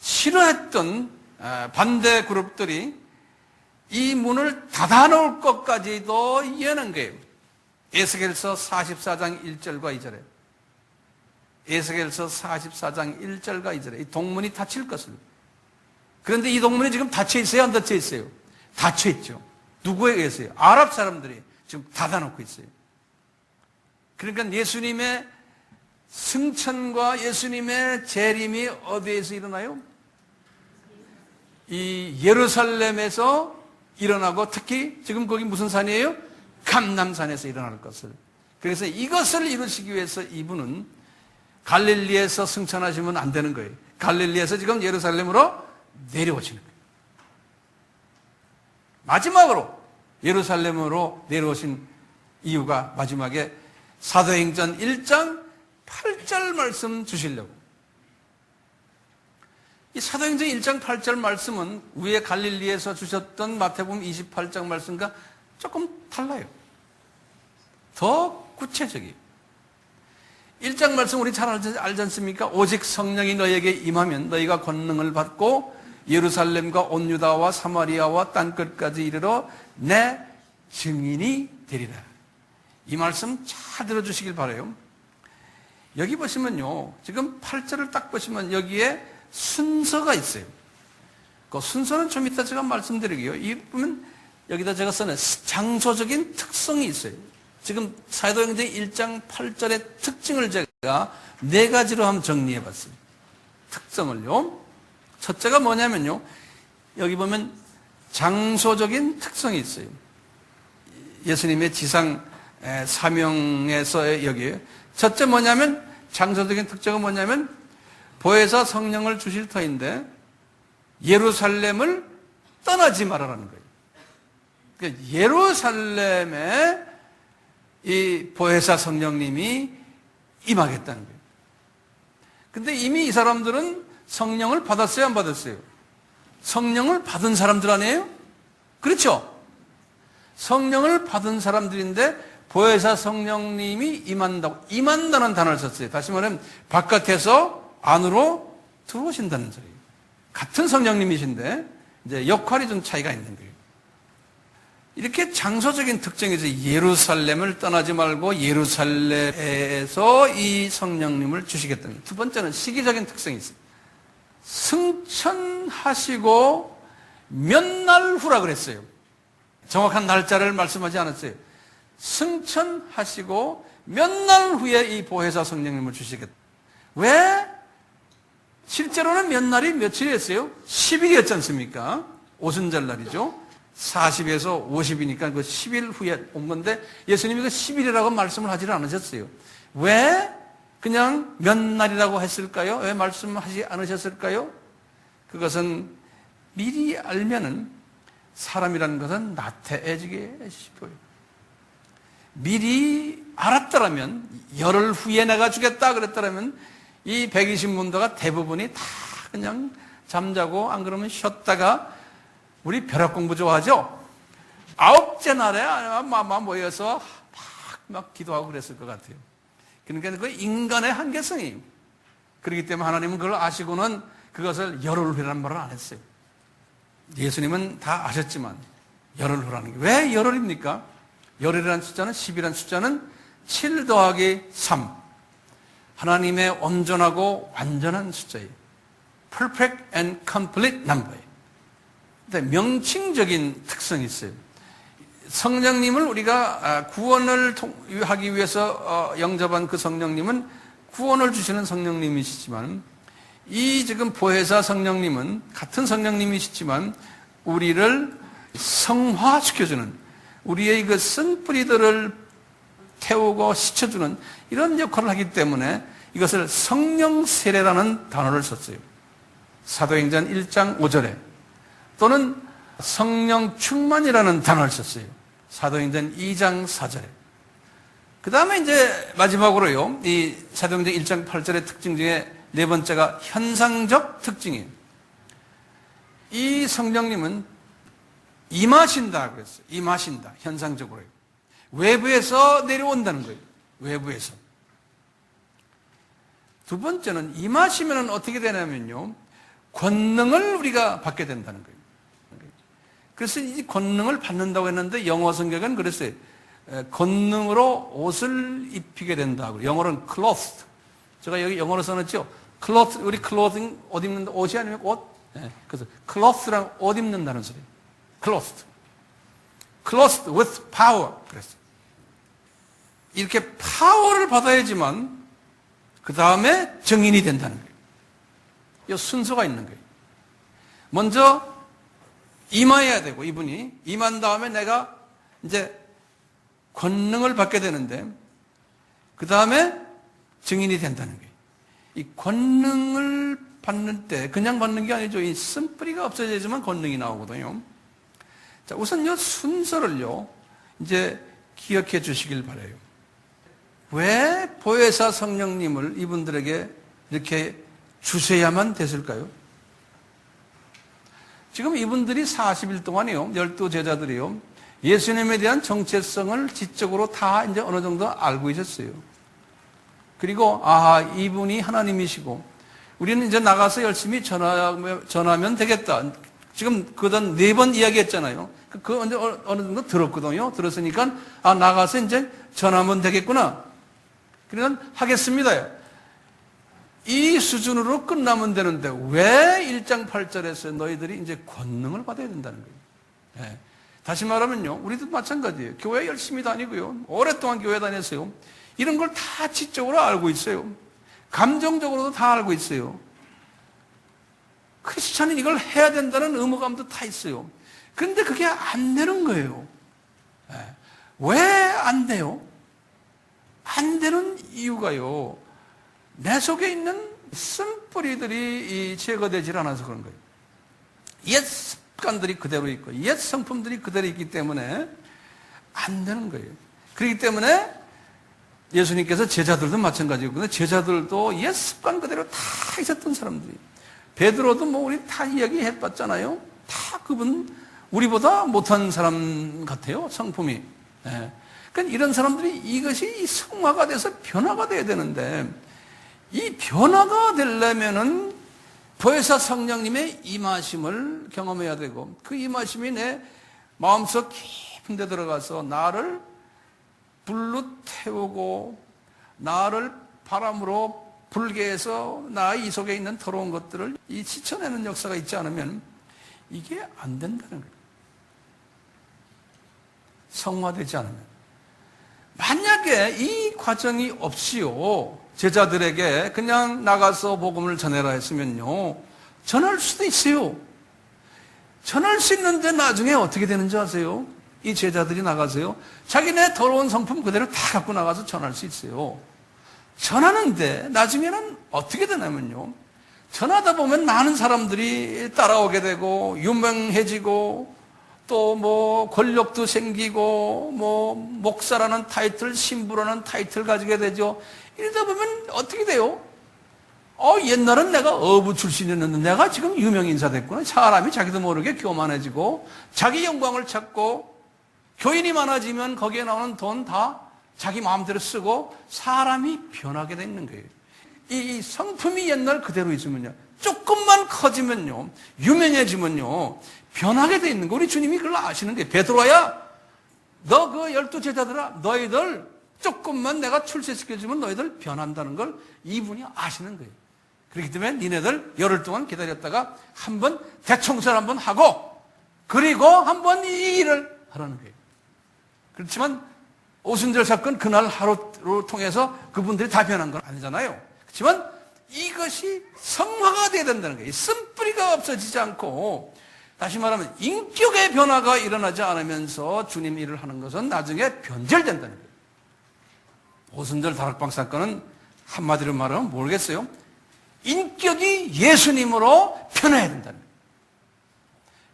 A: 싫어했던 반대 그룹들이 이 문을 닫아놓을 것까지도 예언한 거예요. 에스겔서 44장 1절과 2절에. 에스겔서 44장 1절과 2절에 이 동문이 닫힐 것을. 그런데 이 동문이 지금 닫혀 있어요? 안 닫혀 있어요? 닫혀 있죠. 누구에 의해서요? 아랍 사람들이 지금 닫아놓고 있어요. 그러니까 예수님의 승천과 예수님의 재림이 어디에서 일어나요? 이 예루살렘에서 일어나고 특히 지금 거기 무슨 산이에요? 감람산에서 일어날 것을. 그래서 이것을 이루시기 위해서 이분은 갈릴리에서 승천하시면 안 되는 거예요. 갈릴리에서 지금 예루살렘으로 내려오시는 거예요. 마지막으로 예루살렘으로 내려오신 이유가 마지막에 사도행전 1장 8절 말씀 주시려고. 이 사도행전 1장 8절 말씀은 위에 갈릴리에서 주셨던 마태복음 28장 말씀과 조금 달라요. 더 구체적이에요. 1장 말씀 우리 잘 알지 않습니까? 오직 성령이 너에게 임하면 너희가 권능을 받고 예루살렘과 온 유다와 사마리아와 땅끝까지 이르러 내 증인이 되리라. 이 말씀 잘 들어주시길 바라요. 여기 보시면요. 지금 8절을 딱 보시면 여기에 순서가 있어요. 그 순서는 좀 이따 제가 말씀드리고요. 이 보면 여기다 제가 써낸 장소적인 특성이 있어요. 지금 사도행전 1장 8절의 특징을 제가 네 가지로 한번 정리해 봤어요. 특성을요. 첫째가 뭐냐면요. 여기 보면 장소적인 특성이 있어요. 예수님의 지상 사명에서의 여기에 첫째 뭐냐면 장소적인 특징은 뭐냐면 보혜사 성령을 주실 터인데 예루살렘을 떠나지 말아라는 거예요. 그러니까 예루살렘에 이 보혜사 성령님이 임하겠다는 거예요. 근데 이미 이 사람들은 성령을 받았어요, 안 받았어요? 성령을 받은 사람들 아니에요? 그렇죠? 성령을 받은 사람들인데 보혜사 성령님이 임한다고, 임한다는 단어를 썼어요. 다시 말하면 바깥에서 안으로 들어오신다는 소리예요. 같은 성령님이신데 이제 역할이 좀 차이가 있는 거예요. 이렇게 장소적인 특징에서 예루살렘을 떠나지 말고 예루살렘에서 이 성령님을 주시겠다는 거예요. 두 번째는 시기적인 특성이 있어요. 승천하시고 몇 날 후라 그랬어요. 정확한 날짜를 말씀하지 않았어요. 승천하시고 몇 날 후에 이 보혜사 성령님을 주시겠다. 왜? 실제로는 몇 날이 며칠이었어요? 10일이었지 않습니까? 오순절 날이죠. 40에서 50이니까 그 10일 후에 온 건데 예수님이 그 10일이라고 말씀을 하지는 않으셨어요. 왜 그냥 몇 날이라고 했을까요? 왜 말씀하지 않으셨을까요? 그것은 미리 알면은 사람이라는 것은 나태해지게 싶어요. 미리 알았더라면, 열흘 후에 내가 주겠다 그랬더라면 이 120문도가 대부분이 다 그냥 잠자고 안 그러면 쉬었다가, 우리 벼락 공부 좋아하죠? 9째 날에 모여서 막 기도하고 그랬을 것 같아요. 그러니까 그 인간의 한계성이, 그렇기 때문에 하나님은 그걸 아시고는 그것을 열흘 후라는 말을 안 했어요. 예수님은 다 아셨지만 열흘 후라는 게 왜 열흘입니까? 열흘이라는 숫자는, 10이라는 숫자는 7 더하기 3, 하나님의 온전하고 완전한 숫자예요. Perfect and complete number예요. 근데 명칭적인 특성이 있어요. 성령님을 우리가 구원을 하기 위해서 영접한 그 성령님은 구원을 주시는 성령님이시지만, 이 지금 보혜사 성령님은 같은 성령님이시지만 우리를 성화시켜주는, 우리의 그 쓴뿌리들을 태우고 씻어주는 이런 역할을 하기 때문에 이것을 성령 세례라는 단어를 썼어요. 사도행전 1장 5절에, 또는 성령 충만이라는 단어를 썼어요. 사도행전 2장 4절에. 그 다음에 이제 마지막으로요, 이 사도행전 1장 8절의 특징 중에 네 번째가 현상적 특징이에요. 이 성령님은 임하신다 그랬어요. 임하신다. 현상적으로요. 외부에서 내려온다는 거예요. 외부에서. 두 번째는 임하시면 어떻게 되냐면요, 권능을 우리가 받게 된다는 거예요. 그래서 이 권능을 받는다고 했는데 영어 성경은 그랬어요. 권능으로 옷을 입히게 된다고. 영어로는 clothed. 제가 여기 영어로 써놨죠. cloth, 우리 clothing, 옷 입는, 옷이 아니면 옷? 네. 그래서 cloth랑 옷 입는다는 소리. clothed. clothed with power. 그랬어요. 이렇게 파워를 받아야지만 그 다음에 증인이 된다는 거예요. 이 순서가 있는 거예요. 먼저 임해야 되고, 이분이 임한 다음에 내가 이제 권능을 받게 되는데, 그 다음에 증인이 된다는 거예요. 이 권능을 받는 때 그냥 받는 게 아니죠. 이 쓴뿌리가 없어져야지만 권능이 나오거든요. 자, 우선 이 순서를요, 이제 기억해 주시길 바라요. 왜 보혜사 성령님을 이분들에게 이렇게 주셔야만 됐을까요? 지금 이분들이 40일 동안이요, 12제자들이요, 예수님에 대한 정체성을 지적으로 다 이제 어느 정도 알고 있었어요. 그리고, 이분이 하나님이시고, 우리는 이제 나가서 열심히 전하면 되겠다. 지금 그dan 4번 이야기했잖아요. 그 어느 정도 들었거든요. 들었으니까, 나가서 이제 전하면 되겠구나. 그러면 하겠습니다. 이 수준으로 끝나면 되는데 왜 1장 8절에서 너희들이 이제 권능을 받아야 된다는 거예요. 네. 다시 말하면요, 우리도 마찬가지예요. 교회 열심히 다니고요, 오랫동안 교회 다녔어요. 이런 걸 다 지적으로 알고 있어요. 감정적으로도 다 알고 있어요. 크리스찬은 이걸 해야 된다는 의무감도 다 있어요. 그런데 그게 안 되는 거예요. 네. 왜 안 돼요? 안 되는 이유가요, 내 속에 있는 쓴뿌리들이 제거되질 않아서 그런 거예요. 옛 습관들이 그대로 있고 옛 성품들이 그대로 있기 때문에 안 되는 거예요. 그렇기 때문에 예수님께서 제자들도 마찬가지였거든요. 제자들도 옛 습관 그대로 다 있었던 사람들이. 베드로도 우리 다 이야기해봤잖아요. 다 그분 우리보다 못한 사람 같아요, 성품이. 예. 그러니까 이런 사람들이 이것이 성화가 돼서 변화가 돼야 되는데, 이 변화가 되려면은 보혜사 성령님의 임하심을 경험해야 되고, 그 임하심이 내 마음속 깊은 데 들어가서 나를 불로 태우고 나를 바람으로 불게 해서 나 이 속에 있는 더러운 것들을 이 씻어내는 역사가 있지 않으면 이게 안 된다는 거예요. 성화되지 않으면. 만약에 이 과정이 없이요, 제자들에게 그냥 나가서 복음을 전해라 했으면요, 전할 수도 있어요. 전할 수 있는데 나중에 어떻게 되는지 아세요? 이 제자들이 나가서요, 자기네 더러운 성품 그대로 다 갖고 나가서 전할 수 있어요. 전하는데 나중에는 어떻게 되냐면요, 전하다 보면 많은 사람들이 따라오게 되고 유명해지고 또 뭐 권력도 생기고 뭐 목사라는 타이틀, 신부라는 타이틀 가지게 되죠. 이러다 보면 어떻게 돼요? 옛날은 내가 어부 출신이었는데 내가 지금 유명 인사 됐구나. 사람이 자기도 모르게 교만해지고 자기 영광을 찾고, 교인이 많아지면 거기에 나오는 돈 다 자기 마음대로 쓰고 사람이 변하게 되는 거예요. 이 성품이 옛날 그대로 있으면요, 조금만 커지면요, 유명해지면요, 변하게 돼 있는 거. 우리 주님이 그걸 아시는 거예요. 베드로야, 너 그 12제자들아, 너희들 조금만 내가 출세시켜주면 너희들 변한다는 걸 이분이 아시는 거예요. 그렇기 때문에 니네들 열흘 동안 기다렸다가 한번 대청소를 한번 하고 그리고 한번 이 일을 하라는 거예요. 그렇지만 오순절 사건 그날 하루로 통해서 그분들이 다 변한 건 아니잖아요. 그렇지만 이것이 성화가 돼야 된다는 거예요. 쓴뿌리가 없어지지 않고, 다시 말하면 인격의 변화가 일어나지 않으면서 주님 일을 하는 것은 나중에 변절된다는 거예요. 오순절 다락방 사건은 한마디로 말하면 모르겠어요. 인격이 예수님으로 변해야 된다는 거예요.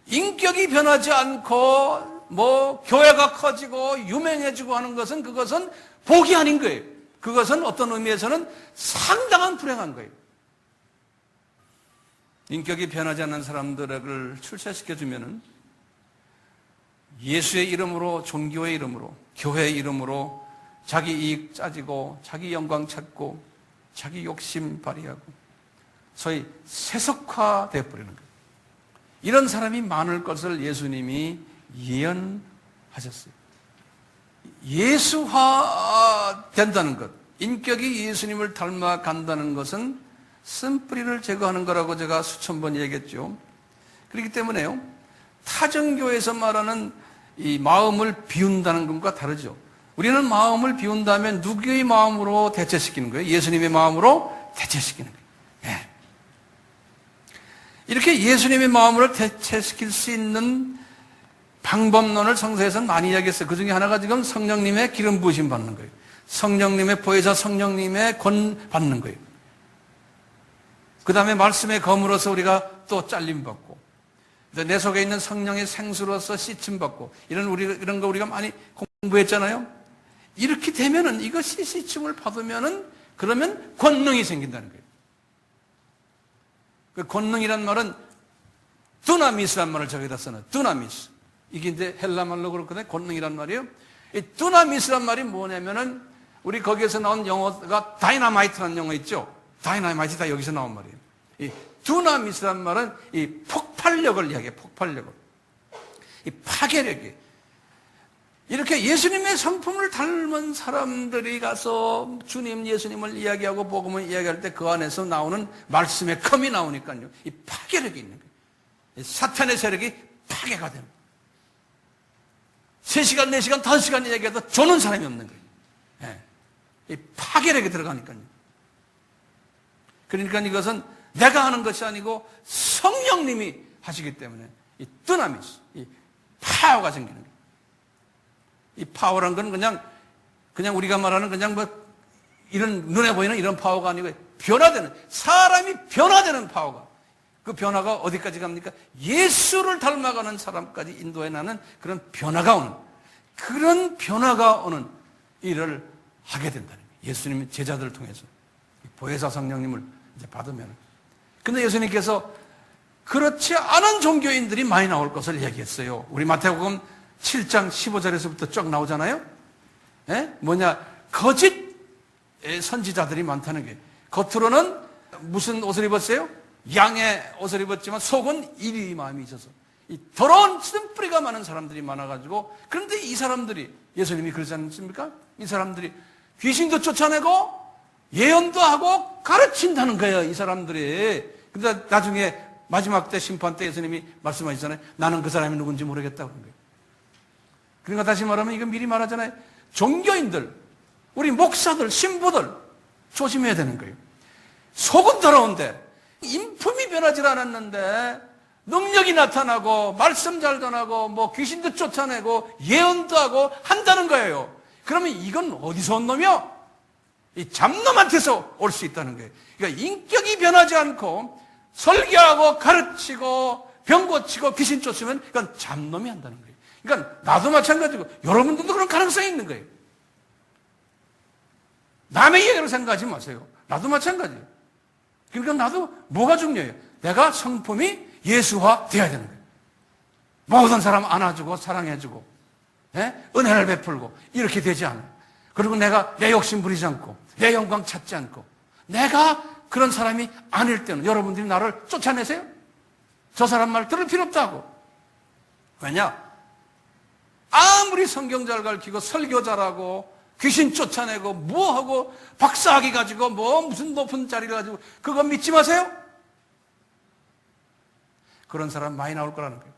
A: 인격이 변하지 않고 뭐 교회가 커지고 유명해지고 하는 것은, 그것은 복이 아닌 거예요. 그것은 어떤 의미에서는 상당한 불행한 거예요. 인격이 변하지 않는 사람들을 출세시켜주면은 예수의 이름으로, 종교의 이름으로, 교회의 이름으로 자기 이익 짜지고 자기 영광 찾고 자기 욕심 발휘하고 소위 세속화되어 버리는 거예요. 이런 사람이 많을 것을 예수님이 예언하셨어요. 예수화 된다는 것, 인격이 예수님을 닮아간다는 것은 쓴뿌리를 제거하는 거라고 제가 수천 번 얘기했죠. 그렇기 때문에요, 타정교에서 말하는 이 마음을 비운다는 것과 다르죠. 우리는 마음을 비운다면 누구의 마음으로 대체시키는 거예요? 예수님의 마음으로 대체시키는 거예요. 네. 이렇게 예수님의 마음으로 대체시킬 수 있는 방법론을 성서에서는 많이 이야기했어요. 그 중에 하나가 지금 성령님의 기름 부으심 받는 거예요. 성령님의 보혜사 성령님의 권 받는 거예요. 그 다음에 말씀의 검으로서 우리가 또 잘림 받고, 내 속에 있는 성령의 생수로서 씻임 받고, 이런 거 우리가 많이 공부했잖아요. 이렇게 되면은, 이것이 씻임을 받으면은, 그러면 권능이 생긴다는 거예요. 그 권능이란 말은 두나미스란 말을 저기다 써놔요. 두나미스. 이게 이제 헬라 말로 그렇거든요. 권능이란 말이에요. 이 두나미스란 말이 뭐냐면은, 우리 거기에서 나온 영어가 다이나마이트라는 영어 있죠. 다이나마이트 다 여기서 나온 말이에요. 이 두나미스란 말은 이 폭발력을 이야기해요. 폭발력을. 이 파괴력이. 이렇게 예수님의 성품을 닮은 사람들이 가서 주님, 예수님을 이야기하고 복음을 이야기할 때 그 안에서 나오는 말씀의 컴이 나오니까요, 이 파괴력이 있는 거예요. 이 사탄의 세력이 파괴가 됩니다. 3시간, 4시간, 5시간 이야기해도 조는 사람이 없는 거예요. 네. 이 파괴력이 들어가니까요. 그러니까 이것은 내가 하는 것이 아니고 성령님이 하시기 때문에 이 뜨나미스, 이 파워가 생기는 거예요. 이 파워란 건 그냥 우리가 말하는 그냥 뭐 이런 눈에 보이는 이런 파워가 아니고 변화되는, 사람이 변화되는 파워가, 그 변화가 어디까지 갑니까? 예수를 닮아가는 사람까지 인도해 나는 그런 변화가 오는, 그런 변화가 오는 일을 하게 된다는 거예요. 예수님의 제자들을 통해서 보혜사 성령님을 이제 받으면. 근데 예수님께서 그렇지 않은 종교인들이 많이 나올 것을 얘기했어요. 우리 마태복음 7장 15절에서부터 쭉 나오잖아요. 뭐냐, 거짓 선지자들이 많다는 게. 겉으로는 무슨 옷을 입었어요? 양의 옷을 입었지만 속은 이리 마음이 있어서 이 더러운 쓴뿌리가 많은 사람들이 많아가지고, 그런데 이 사람들이, 예수님이 그러지 않습니까? 이 사람들이 귀신도 쫓아내고 예언도 하고 가르친다는 거예요, 이 사람들이. 근데 나중에 마지막 때, 심판 때 예수님이 말씀하시잖아요. 나는 그 사람이 누군지 모르겠다고 그런 거예요. 그러니까 다시 말하면 이거 미리 말하잖아요. 종교인들, 우리 목사들, 신부들 조심해야 되는 거예요. 속은 더러운데 인품이 변하지 않았는데 능력이 나타나고 말씀 잘 전하고 뭐 귀신도 쫓아내고 예언도 하고 한다는 거예요. 그러면 이건 어디서 온 놈이요? 이 잡놈한테서 올 수 있다는 거예요. 그러니까 인격이 변하지 않고 설교하고 가르치고 병 고치고 귀신 쫓으면 이건 잡놈이 한다는 거예요. 그러니까 나도 마찬가지고 여러분들도 그런 가능성이 있는 거예요. 남의 얘기로 생각하지 마세요. 나도 마찬가지예요. 그러니까 나도 뭐가 중요해요? 내가 성품이 예수화 되어야 되는 거예요. 모든 사람 안아주고 사랑해주고 은혜를 베풀고 이렇게 되지 않아요. 그리고 내가 내 욕심 부리지 않고 내 영광 찾지 않고 내가 그런 사람이 아닐 때는 여러분들이 나를 쫓아내세요? 저 사람 말 들을 필요 없다고. 왜냐? 아무리 성경 잘 가르치고 설교 잘하고 귀신 쫓아내고 뭐하고 박사학위 가지고 뭐 무슨 높은 자리를 가지고 그거 믿지 마세요. 그런 사람 많이 나올 거라는 거예요.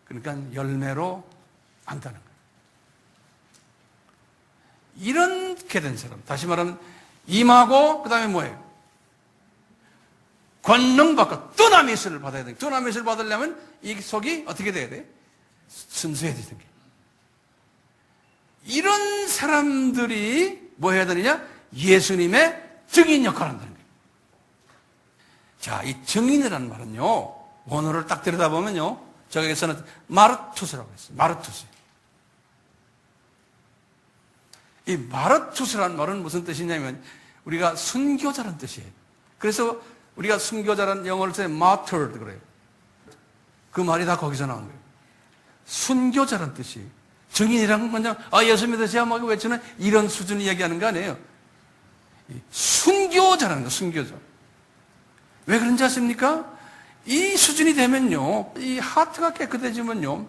A: 그러니까 열매로 안다는 거예요. 이렇게 된 사람, 다시 말하면 임하고 그 다음에 뭐예요? 권능받고 두나미스를 받아야 돼요. 두나미스를 받으려면 이 속이 어떻게 돼야 돼요? 순수해야 되는 게. 이런 사람들이 뭐 해야 되느냐? 예수님의 증인 역할을 한다는 거예요. 자, 이 증인이라는 말은요, 원어를 딱 들여다보면요, 저기에서는 마르투스라고 했어요. 마르투스. 이 마르투스라는 말은 무슨 뜻이냐면 우리가 순교자라는 뜻이에요. 그래서 우리가 순교자라는 영어를 써요. martyred 그래요. 그 말이 다 거기서 나온 거예요. 순교자라는 뜻이에요. 증인이란 건 그냥 예수 믿으세요 막 외치는 이런 수준을 얘기하는 거 아니에요. 순교자라는 거예요. 순교자. 왜 그런지 아십니까? 이 수준이 되면요, 이 하트가 깨끗해지면요,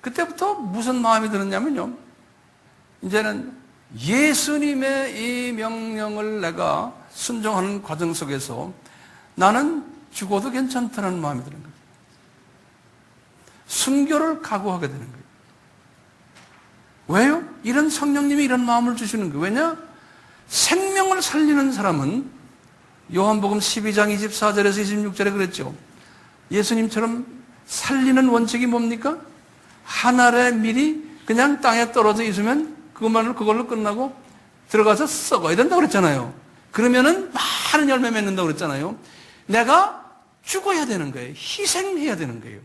A: 그때부터 무슨 마음이 드느냐면요, 이제는 예수님의 이 명령을 내가 순종하는 과정 속에서 나는 죽어도 괜찮다는 마음이 드는 거예요. 순교를 각오하게 되는 거예요. 왜요? 이런 성령님이 이런 마음을 주시는 거예요. 왜냐? 생명을 살리는 사람은 요한복음 12장 24절에서 26절에 그랬죠. 예수님처럼 살리는 원칙이 뭡니까? 한 알의 밀이 그냥 땅에 떨어져 있으면 그걸로 끝나고 들어가서 썩어야 된다고 그랬잖아요. 그러면은 많은 열매 맺는다고 그랬잖아요. 내가 죽어야 되는 거예요. 희생해야 되는 거예요.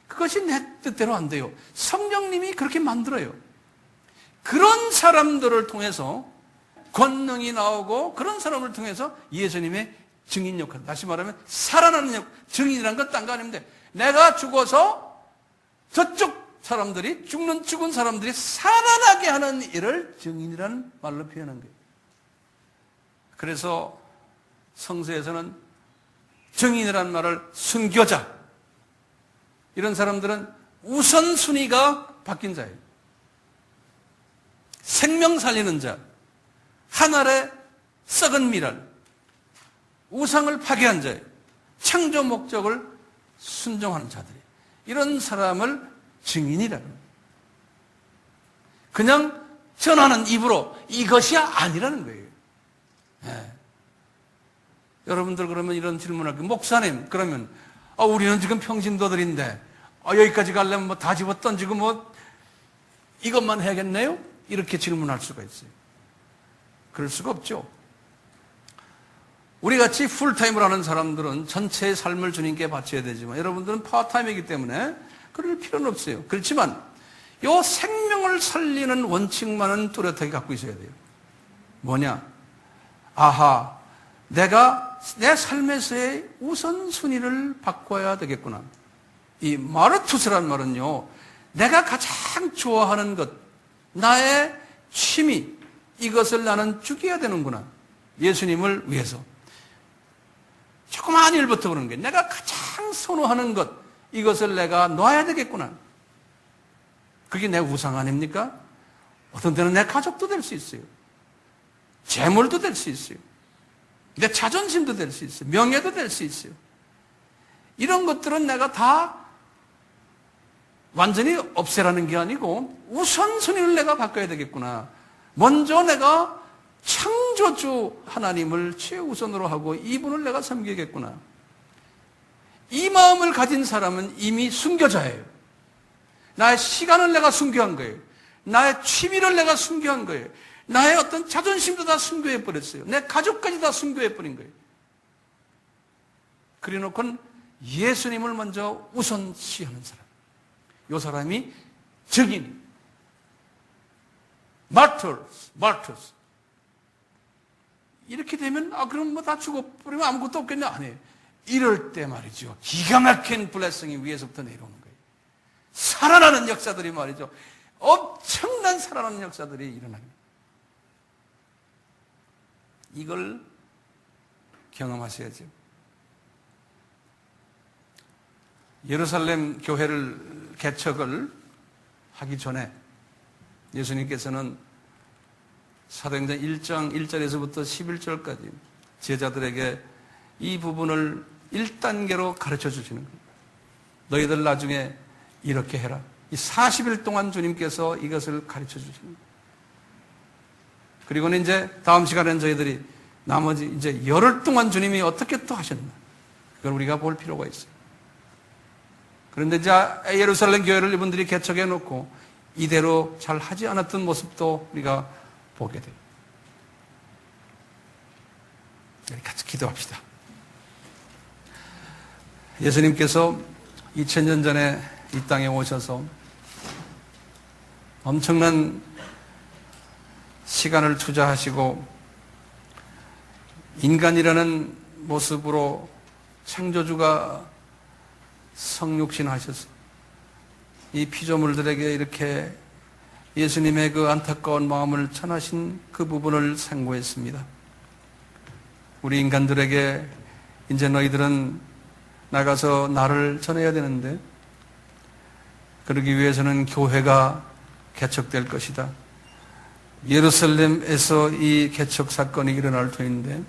A: 그것이 내 뜻대로 안 돼요. 성령님이 그렇게 만들어요. 그런 사람들을 통해서 권능이 나오고 그런 사람을 통해서 예수님의 증인 역할, 다시 말하면 살아나는 역할, 증인이라는 건 딴 거 아닙니다. 내가 죽어서 저쪽 사람들이, 죽은 사람들이 살아나게 하는 일을 증인이라는 말로 표현한 거예요. 그래서 성서에서는 증인이라는 말을 순교자, 이런 사람들은 우선순위가 바뀐 자예요. 생명 살리는 자, 하늘의 썩은 미랄, 우상을 파괴한 자예요. 창조 목적을 순종하는 자들이, 이런 사람을 증인이라고 합니다. 그냥 전하는 입으로 이것이 아니라는 거예요. 네. 여러분들 그러면 이런 질문을 할게요. 목사님, 그러면 우리는 지금 평신도들인데 여기까지 가려면 뭐 다 집어 던지고 뭐 이것만 해야겠네요? 이렇게 질문할 수가 있어요. 그럴 수가 없죠. 우리같이 풀타임을 하는 사람들은 전체의 삶을 주님께 바쳐야 되지만 여러분들은 파트타임이기 때문에 그럴 필요는 없어요. 그렇지만 이 생명을 살리는 원칙만은 뚜렷하게 갖고 있어야 돼요. 뭐냐? 아하, 내가 내 삶에서의 우선순위를 바꿔야 되겠구나. 이 마르투스란 말은요, 내가 가장 좋아하는 것, 나의 취미, 이것을 나는 죽여야 되는구나. 예수님을 위해서. 조그마한 일부터 그러는 거예요. 내가 가장 선호하는 것, 이것을 내가 놔야 되겠구나. 그게 내 우상 아닙니까? 어떤 때는 내 가족도 될 수 있어요. 재물도 될 수 있어요. 내 자존심도 될 수 있어요. 명예도 될 수 있어요. 이런 것들은 내가 다 완전히 없애라는 게 아니고 우선순위를 내가 바꿔야 되겠구나. 먼저 내가 창조주 하나님을 최우선으로 하고 이분을 내가 섬기겠구나. 이 마음을 가진 사람은 이미 순교자예요. 나의 시간을 내가 순교한 거예요. 나의 취미를 내가 순교한 거예요. 나의 어떤 자존심도 다 순교해버렸어요. 내 가족까지 다 순교해버린 거예요. 그래 놓고는 예수님을 먼저 우선시하는 사람. 이 사람이 증인. 마르투스. 이렇게 되면, 그럼 뭐 다 죽어버리면 아무것도 없겠네? 아니에요. 이럴 때 말이죠. 기가 막힌 블레싱이 위에서부터 내려오는 거예요. 살아나는 역사들이 말이죠. 엄청난 살아나는 역사들이 일어나는 거예요. 이걸 경험하셔야죠. 예루살렘 교회를 개척을 하기 전에 예수님께서는 사도행전 1장 1절에서부터 11절까지 제자들에게 이 부분을 1단계로 가르쳐 주시는 거예요. 너희들 나중에 이렇게 해라. 이 40일 동안 주님께서 이것을 가르쳐 주시는 거예요. 그리고는 이제 다음 시간에는 저희들이 나머지 이제 열흘 동안 주님이 어떻게 또 하셨나. 그걸 우리가 볼 필요가 있어요. 그런데 이제 예루살렘 교회를 이분들이 개척해 놓고 이대로 잘 하지 않았던 모습도 우리가 보게 돼요. 우리 같이 기도합시다. 예수님께서 2000년 전에 이 땅에 오셔서 엄청난 시간을 투자하시고 인간이라는 모습으로 창조주가 성육신하셔서 이 피조물들에게 이렇게 예수님의 그 안타까운 마음을 전하신 그 부분을 상고했습니다. 우리 인간들에게 이제 너희들은 나가서 나를 전해야 되는데 그러기 위해서는 교회가 개척될 것이다. 예루살렘에서 이 개척 사건이 일어날 터인데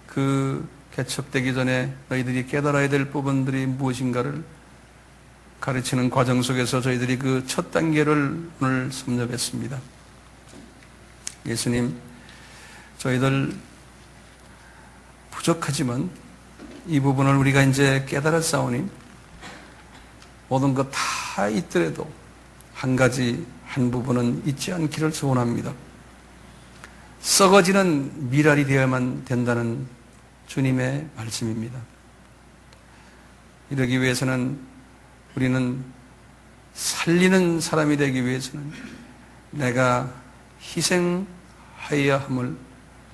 A: 그 개척되기 전에 너희들이 깨달아야 될 부분들이 무엇인가를 가르치는 과정 속에서 저희들이 그 첫 단계를 오늘 섭렵했습니다. 예수님, 저희들 부족하지만 이 부분을 우리가 이제 깨달았사오니 모든 것 다 있더라도 한 가지 한 부분은 잊지 않기를 소원합니다. 썩어지는 미랄이 되어야만 된다는 주님의 말씀입니다. 이러기 위해서는 우리는 살리는 사람이 되기 위해서는 내가 희생하여야 함을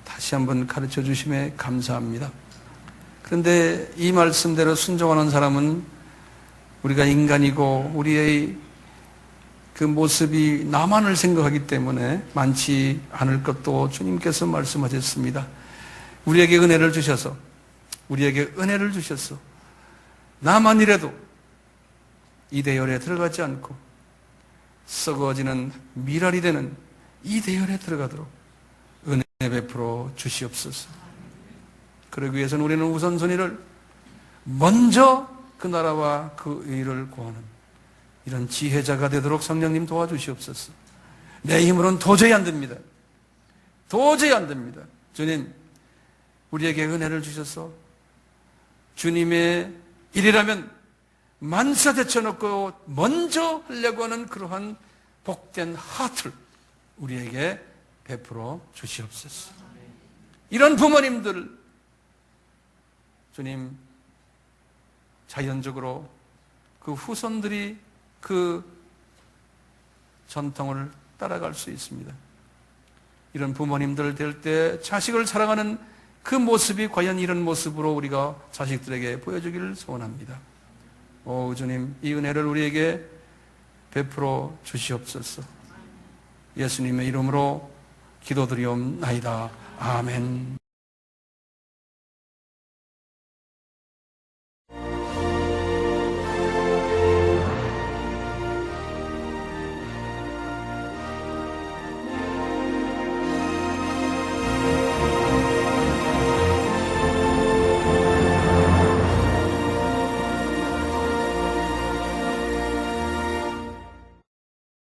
A: 다시 한번 가르쳐 주심에 감사합니다. 그런데 이 말씀대로 순종하는 사람은 우리가 인간이고 우리의 그 모습이 나만을 생각하기 때문에 많지 않을 것도 주님께서 말씀하셨습니다. 우리에게 은혜를 주셔서 나만이라도 이 대열에 들어가지 않고 썩어지는 미랄이 되는 이 대열에 들어가도록 은혜 베풀어 주시옵소서. 그러기 위해서는 우리는 우선순위를 먼저 그 나라와 그 의를 구하는 이런 지혜자가 되도록 성령님 도와주시옵소서. 내 힘으로는 도저히 안 됩니다. 도저히 안 됩니다. 주님, 우리에게 은혜를 주셔서 주님의 일이라면 만사 제쳐놓고 먼저 하려고 하는 그러한 복된 하트를 우리에게 베풀어 주시옵소서. 이런 부모님들, 주님, 자연적으로 그 후손들이 그 전통을 따라갈 수 있습니다. 이런 부모님들 될 때 자식을 사랑하는 그 모습이 과연 이런 모습으로 우리가 자식들에게 보여주기를 소원합니다. 주님, 이 은혜를 우리에게 베풀어 주시옵소서. 예수님의 이름으로 기도드리옵나이다. 아멘.